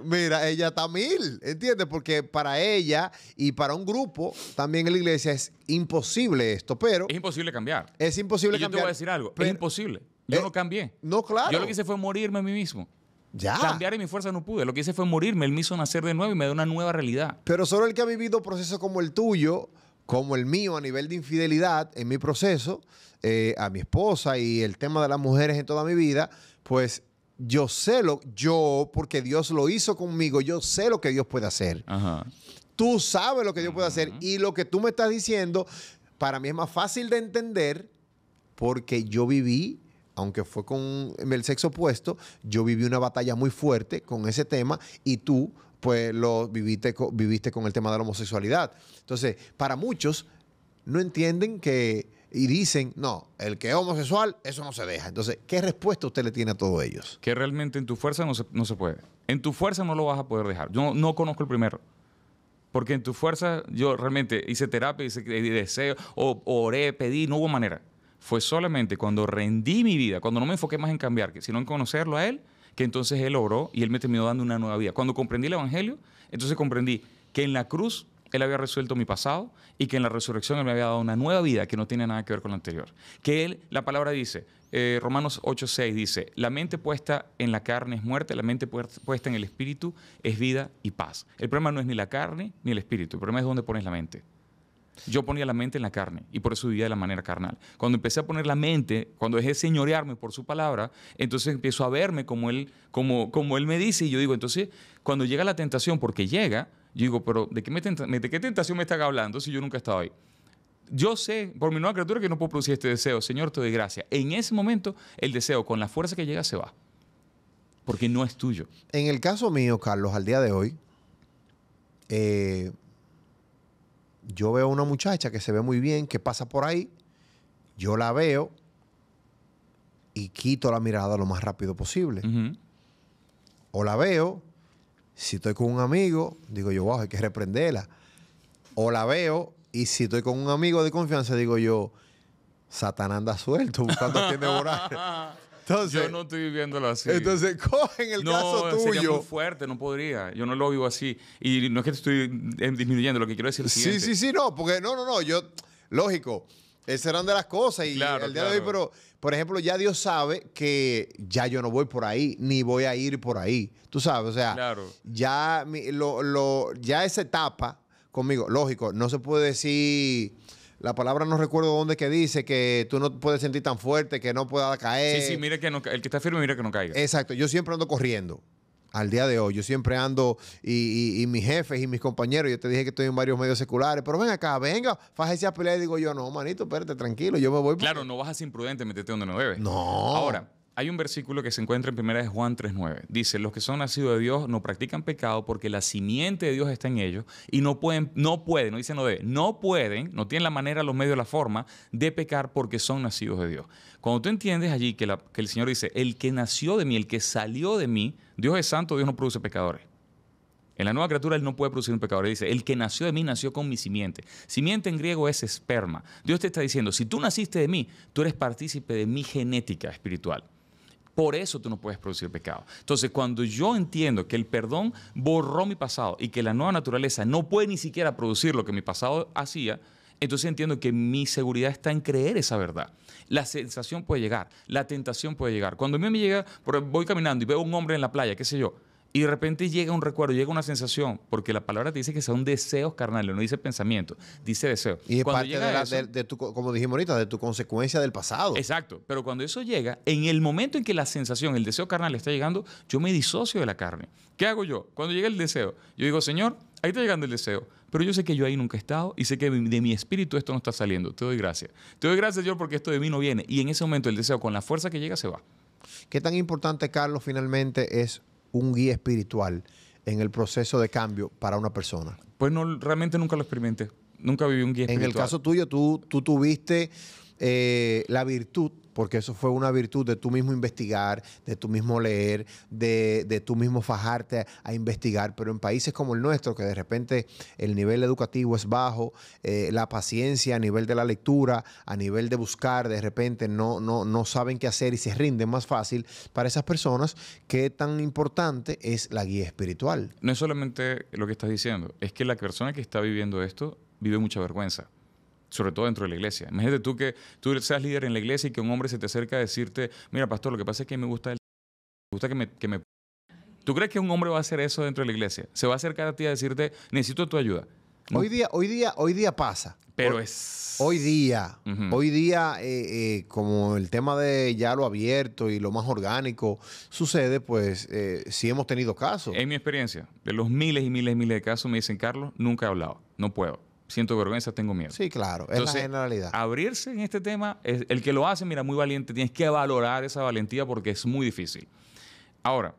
A: Mira, ella está 1000, ¿entiendes? Porque para ella y para un grupo también en la iglesia es imposible esto, pero...
B: Es imposible cambiar.
A: Es imposible cambiar.
B: Yo te voy a decir algo, es imposible. Yo no cambié.
A: No, claro.
B: Yo lo que hice fue morirme a mí mismo.
A: Ya.
B: Cambiar en mi fuerza no pude. Lo que hice fue morirme. Él me hizo nacer de nuevo y me dio una nueva realidad.
A: Pero solo el que ha vivido procesos como el tuyo, como el mío a nivel de infidelidad en mi proceso, a mi esposa y el tema de las mujeres en toda mi vida, pues yo sé porque Dios lo hizo conmigo, yo sé lo que Dios puede hacer.
B: Ajá.
A: Tú sabes lo que Dios puede hacer y lo que tú me estás diciendo, para mí es más fácil de entender porque yo viví, aunque fue con el sexo opuesto, yo viví una batalla muy fuerte con ese tema y tú pues lo viviste con el tema de la homosexualidad. Entonces, para muchos no entienden y dicen, no, el que es homosexual, eso no se deja. Entonces, ¿qué respuesta usted le tiene a todos ellos?
B: Que realmente en tu fuerza no se puede. En tu fuerza no lo vas a poder dejar. Yo no conozco el primero. Porque en tu fuerza yo realmente hice terapia, hice deseo, oré, pedí, no hubo manera. Fue solamente cuando rendí mi vida, cuando no me enfoqué más en cambiar, sino en conocerlo a Él, que entonces Él obró y Él me terminó dando una nueva vida. Cuando comprendí el Evangelio, entonces comprendí que en la cruz Él había resuelto mi pasado y que en la resurrección Él me había dado una nueva vida que no tiene nada que ver con la anterior. Que la palabra dice, Romanos 8:6 dice, la mente puesta en la carne es muerte, la mente puesta en el espíritu es vida y paz. El problema no es ni la carne ni el espíritu, el problema es dónde pones la mente. Yo ponía la mente en la carne y por eso vivía de la manera carnal. Cuando empecé a poner la mente, cuando dejé de señorearme por su palabra, entonces empiezo a verme como él me dice y yo digo, entonces cuando llega la tentación, porque llega, yo digo, pero ¿de qué tentación me están hablando si yo nunca he estado ahí? Yo sé, por mi nueva criatura, que no puedo producir este deseo. Señor, te doy gracias. En ese momento, el deseo, con la fuerza que llega, se va. Porque no es tuyo.
A: En el caso mío, Carlos, al día de hoy, yo veo una muchacha que se ve muy bien, que pasa por ahí, yo la veo y quito la mirada lo más rápido posible. O la veo, si estoy con un amigo, digo yo, wow, hay que reprenderla. O la veo y si estoy con un amigo de confianza, digo yo, Satanás anda suelto buscando a quien devorar. Entonces,
B: yo no estoy viviéndolo así.
A: Entonces, cogen el caso tuyo.
B: Sería muy fuerte, no podría. Yo no lo vivo así. Y no es que te estoy disminuyendo, lo que quiero decir es lo siguiente.
A: Sí, no, porque no. Lógico, esas eran de las cosas y
B: claro,
A: el día de hoy, pero, por ejemplo, ya Dios sabe que ya yo no voy por ahí, ni voy a ir por ahí. Tú sabes, o sea, ya, ya esa etapa conmigo, lógico, no se puede decir... La palabra no recuerdo dónde que dice que tú no puedes sentir tan fuerte que no pueda caer.
B: Sí, mire que no, el que está firme, mira que no caiga.
A: Exacto, yo siempre ando corriendo. Al día de hoy, yo siempre ando y mis jefes y mis compañeros, yo te dije que estoy en varios medios seculares, pero ven acá, venga, fájese a pelear y digo yo, no, manito, espérate, tranquilo, yo me voy.
B: Claro, no vas a ser imprudente, meterte donde no debes.
A: No.
B: Ahora, hay un versículo que se encuentra en 1 Juan 3:9. Dice, los que son nacidos de Dios no practican pecado porque la simiente de Dios está en ellos y no pueden, no pueden, no tienen la manera, los medios, la forma de pecar porque son nacidos de Dios. Cuando tú entiendes allí que el Señor dice, el que nació de mí, el que salió de mí, Dios es santo, Dios no produce pecadores. En la nueva criatura Él no puede producir un pecador. Él dice, el que nació de mí nació con mi simiente. Simiente en griego es esperma. Dios te está diciendo, si tú naciste de mí, tú eres partícipe de mi genética espiritual. Por eso tú no puedes producir pecado. Entonces, cuando yo entiendo que el perdón borró mi pasado y que la nueva naturaleza no puede ni siquiera producir lo que mi pasado hacía, entonces entiendo que mi seguridad está en creer esa verdad. La sensación puede llegar, la tentación puede llegar. Cuando a mí me llega, voy caminando y veo a un hombre en la playa, qué sé yo, y de repente llega un recuerdo, llega una sensación, porque la palabra te dice que son deseos carnales, no dice pensamiento, dice deseo.
A: Y es parte de tu, como dijimos ahorita, de tu consecuencia del pasado.
B: Exacto, pero cuando eso llega, en el momento en que la sensación, el deseo carnal está llegando, yo me disocio de la carne. ¿Qué hago yo? Cuando llega el deseo, yo digo, Señor, ahí está llegando el deseo, pero yo sé que yo ahí nunca he estado y sé que de mi espíritu esto no está saliendo. Te doy gracias. Te doy gracias, Señor, porque esto de mí no viene. Y en ese momento el deseo, con la fuerza que llega, se va.
A: ¿Qué tan importante, Carlos, finalmente es un guía espiritual en el proceso de cambio para una persona?
B: Pues no, realmente nunca lo experimenté. Nunca viví un guía espiritual.
A: En el caso tuyo, tú tuviste la virtud, porque eso fue una virtud de tú mismo investigar, de tú mismo leer, de tú mismo fajarte a investigar, pero en países como el nuestro, que de repente el nivel educativo es bajo, la paciencia a nivel de la lectura, a nivel de buscar, de repente no saben qué hacer y se rinden más fácil. Para esas personas, ¿qué tan importante es la guía espiritual?
B: No es solamente lo que estás diciendo, es que la persona que está viviendo esto vive mucha vergüenza. sobre todo dentro de la iglesia. Imagínate tú que tú seas líder en la iglesia y que un hombre se te acerca a decirte, mira, pastor, lo que pasa es que me gusta que me... ¿Tú crees que un hombre va a hacer eso dentro de la iglesia? Se va a acercar a ti a decirte, necesito tu ayuda. ¿No?
A: Hoy día pasa.
B: Pero
A: hoy día, como el tema de ya lo abierto y lo más orgánico sucede, pues sí hemos tenido casos.
B: En mi experiencia, de los miles y miles y miles de casos, me dicen, Carlos, nunca he hablado, no puedo. Siento vergüenza, tengo miedo.
A: Sí, claro,
B: Entonces,
A: es la generalidad.
B: Abrirse en este tema, el que lo hace, mira, muy valiente, tienes que valorar esa valentía porque es muy difícil. Ahora,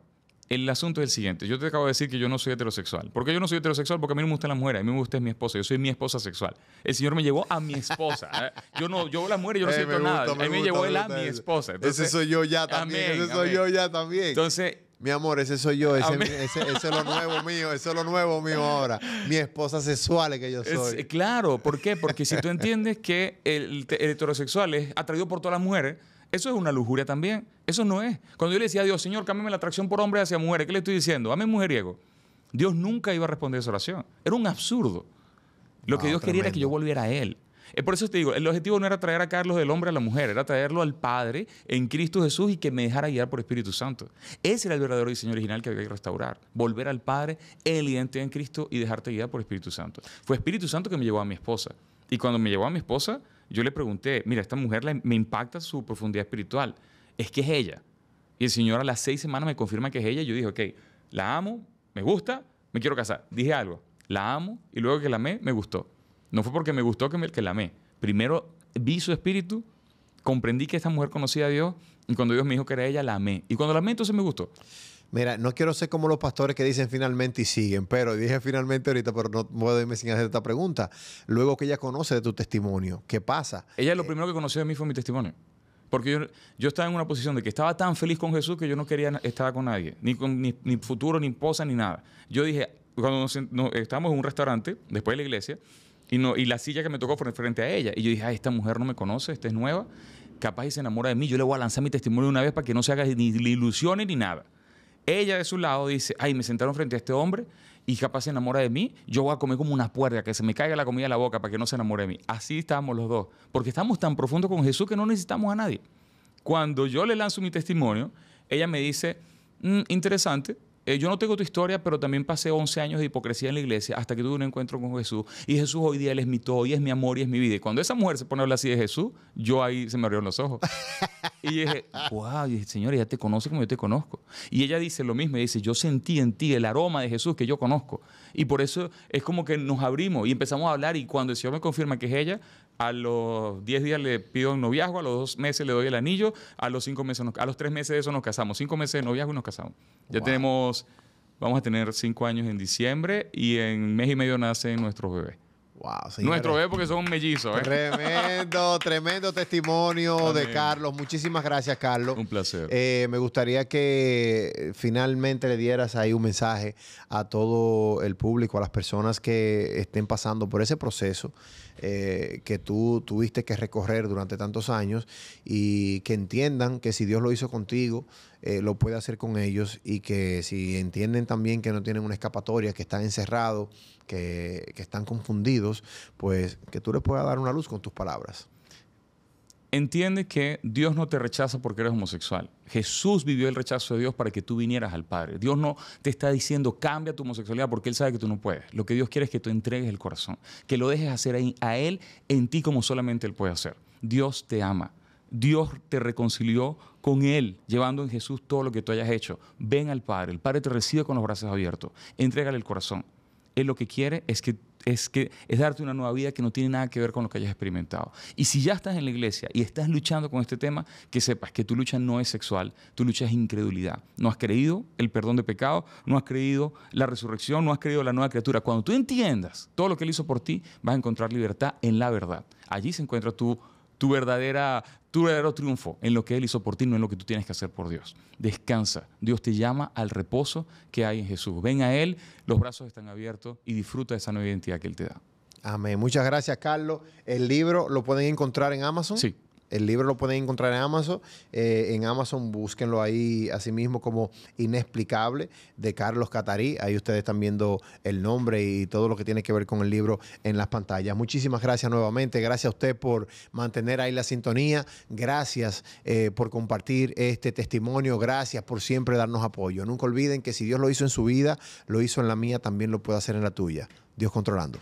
B: el asunto es el siguiente. Yo te acabo de decir que yo no soy heterosexual. ¿Por qué yo no soy heterosexual? Porque a mí no me gustan las mujeres. A mí me gusta mi esposa. Yo soy mi esposa sexual. El Señor me llevó a mi esposa. Yo las mujeres, yo no siento nada. A mí me llevó él a mi esposa. Entonces,
A: ese soy yo ya también. Ese soy yo ya también.
B: Entonces...
A: Mi amor, ese soy yo, ese es lo nuevo mío, eso es lo nuevo mío ahora. Mi esposa sexual es que yo soy.
B: Claro, ¿por qué? Porque si tú entiendes que el heterosexual es atraído por todas las mujeres, eso es una lujuria también. Eso no es. Cuando yo le decía a Dios, Señor, cámbiame la atracción por hombres hacia mujeres, ¿qué le estoy diciendo? Hazme mujeriego. Dios nunca iba a responder esa oración. Era un absurdo. Lo que Dios quería era que yo volviera a Él. Por eso te digo, el objetivo no era traer a Carlos del hombre a la mujer, era traerlo al Padre en Cristo Jesús y que me dejara guiar por Espíritu Santo. Ese era el verdadero diseño original que había que restaurar. Volver al Padre en la identidad en Cristo y dejarte guiar por Espíritu Santo. Fue Espíritu Santo que me llevó a mi esposa. Y cuando me llevó a mi esposa, yo le pregunté, mira, esta mujer me impacta su profundidad espiritual. Es que es ella. Y el Señor a las 6 semanas me confirma que es ella. Y yo dije, ok, la amo, me gusta, me quiero casar. Dije algo, la amo y luego que la amé, me gustó. No fue porque me gustó que la amé. Primero vi su espíritu, comprendí que esta mujer conocía a Dios y cuando Dios me dijo que era ella, la amé. Y cuando la amé, entonces me gustó.
A: Mira, no quiero ser como los pastores que dicen finalmente y siguen, pero dije finalmente ahorita, pero no puedo irme sin hacer esta pregunta. Luego que ella conoce de tu testimonio, ¿qué pasa?
B: Ella lo primero que conoció de mí fue mi testimonio. Porque yo estaba en una posición de que estaba tan feliz con Jesús que yo no quería estar con nadie. Ni con ni futuro, ni esposa, ni nada. Yo dije, cuando estábamos en un restaurante, después de la iglesia, y la silla que me tocó fue frente a ella. Y yo dije, ay, esta mujer no me conoce, esta es nueva, capaz y se enamora de mí. Yo le voy a lanzar mi testimonio de una vez para que no se haga ni ilusiones ni nada. Ella de su lado dice, ay, me sentaron frente a este hombre y capaz se enamora de mí. Yo voy a comer como una puerca, que se me caiga la comida en la boca para que no se enamore de mí. Así estábamos los dos. Porque estamos tan profundos con Jesús que no necesitamos a nadie. Cuando yo le lanzo mi testimonio, ella me dice, interesante. Yo no tengo tu historia, pero también pasé 11 años de hipocresía en la iglesia hasta que tuve un encuentro con Jesús. Y Jesús hoy día Él es mi todo, y es mi amor, y es mi vida. Y cuando esa mujer se pone a hablar así de Jesús, yo ahí se me abrieron los ojos. Y dije, wow, y dije, Señor, ella te conoce como yo te conozco. Y ella dice lo mismo, dice, yo sentí en ti el aroma de Jesús que yo conozco. Y por eso es como que nos abrimos y empezamos a hablar. Y cuando el Señor me confirma que es ella, a los 10 días le pido un noviazgo, a los 2 meses le doy el anillo, a los 5 meses, a los 3 meses de eso nos casamos. 5 meses de noviazgo y nos casamos. Ya tenemos... Vamos a tener 5 años en diciembre y en mes y medio nace nuestro bebé.
A: Wow,
B: nuestro bebé porque son mellizos.
A: Tremendo testimonio de Carlos. Muchísimas gracias, Carlos.
B: Un placer.
A: Me gustaría que finalmente le dieras ahí un mensaje a todo el público, a las personas que estén pasando por ese proceso que tú tuviste que recorrer durante tantos años y que entiendan que si Dios lo hizo contigo, lo puede hacer con ellos y que si entienden también que no tienen una escapatoria, que están encerrados, que están confundidos, pues que tú les puedas dar una luz con tus palabras.
B: Entiende que Dios no te rechaza porque eres homosexual. Jesús vivió el rechazo de Dios para que tú vinieras al Padre. Dios no te está diciendo cambia tu homosexualidad porque Él sabe que tú no puedes. Lo que Dios quiere es que tú entregues el corazón, que lo dejes hacer a Él en ti como solamente Él puede hacer. Dios te ama. Dios te reconcilió con Él, llevando en Jesús todo lo que tú hayas hecho. Ven al Padre. El Padre te recibe con los brazos abiertos. Entrégale el corazón. Él lo que quiere es darte una nueva vida que no tiene nada que ver con lo que hayas experimentado. Y si ya estás en la iglesia y estás luchando con este tema, que sepas que tu lucha no es sexual, tu lucha es incredulidad. No has creído el perdón de pecado, no has creído la resurrección, no has creído la nueva criatura. Cuando tú entiendas todo lo que Él hizo por ti, vas a encontrar libertad en la verdad. Allí se encuentra tu verdadero triunfo en lo que Él hizo por ti, no en lo que tú tienes que hacer por Dios. Descansa. Dios te llama al reposo que hay en Jesús. Ven a Él, los brazos están abiertos y disfruta de esa nueva identidad que Él te da.
A: Amén. Muchas gracias, Carlos. El libro lo pueden encontrar en Amazon.
B: Sí.
A: El libro lo pueden encontrar en Amazon. En Amazon búsquenlo ahí asimismo como Inexplicable, de Carlos Catarí. Ahí ustedes están viendo el nombre y todo lo que tiene que ver con el libro en las pantallas. Muchísimas gracias nuevamente. Gracias a usted por mantener ahí la sintonía. Gracias por compartir este testimonio. Gracias por siempre darnos apoyo. Nunca olviden que si Dios lo hizo en su vida, lo hizo en la mía, también lo puede hacer en la tuya. Dios controlando.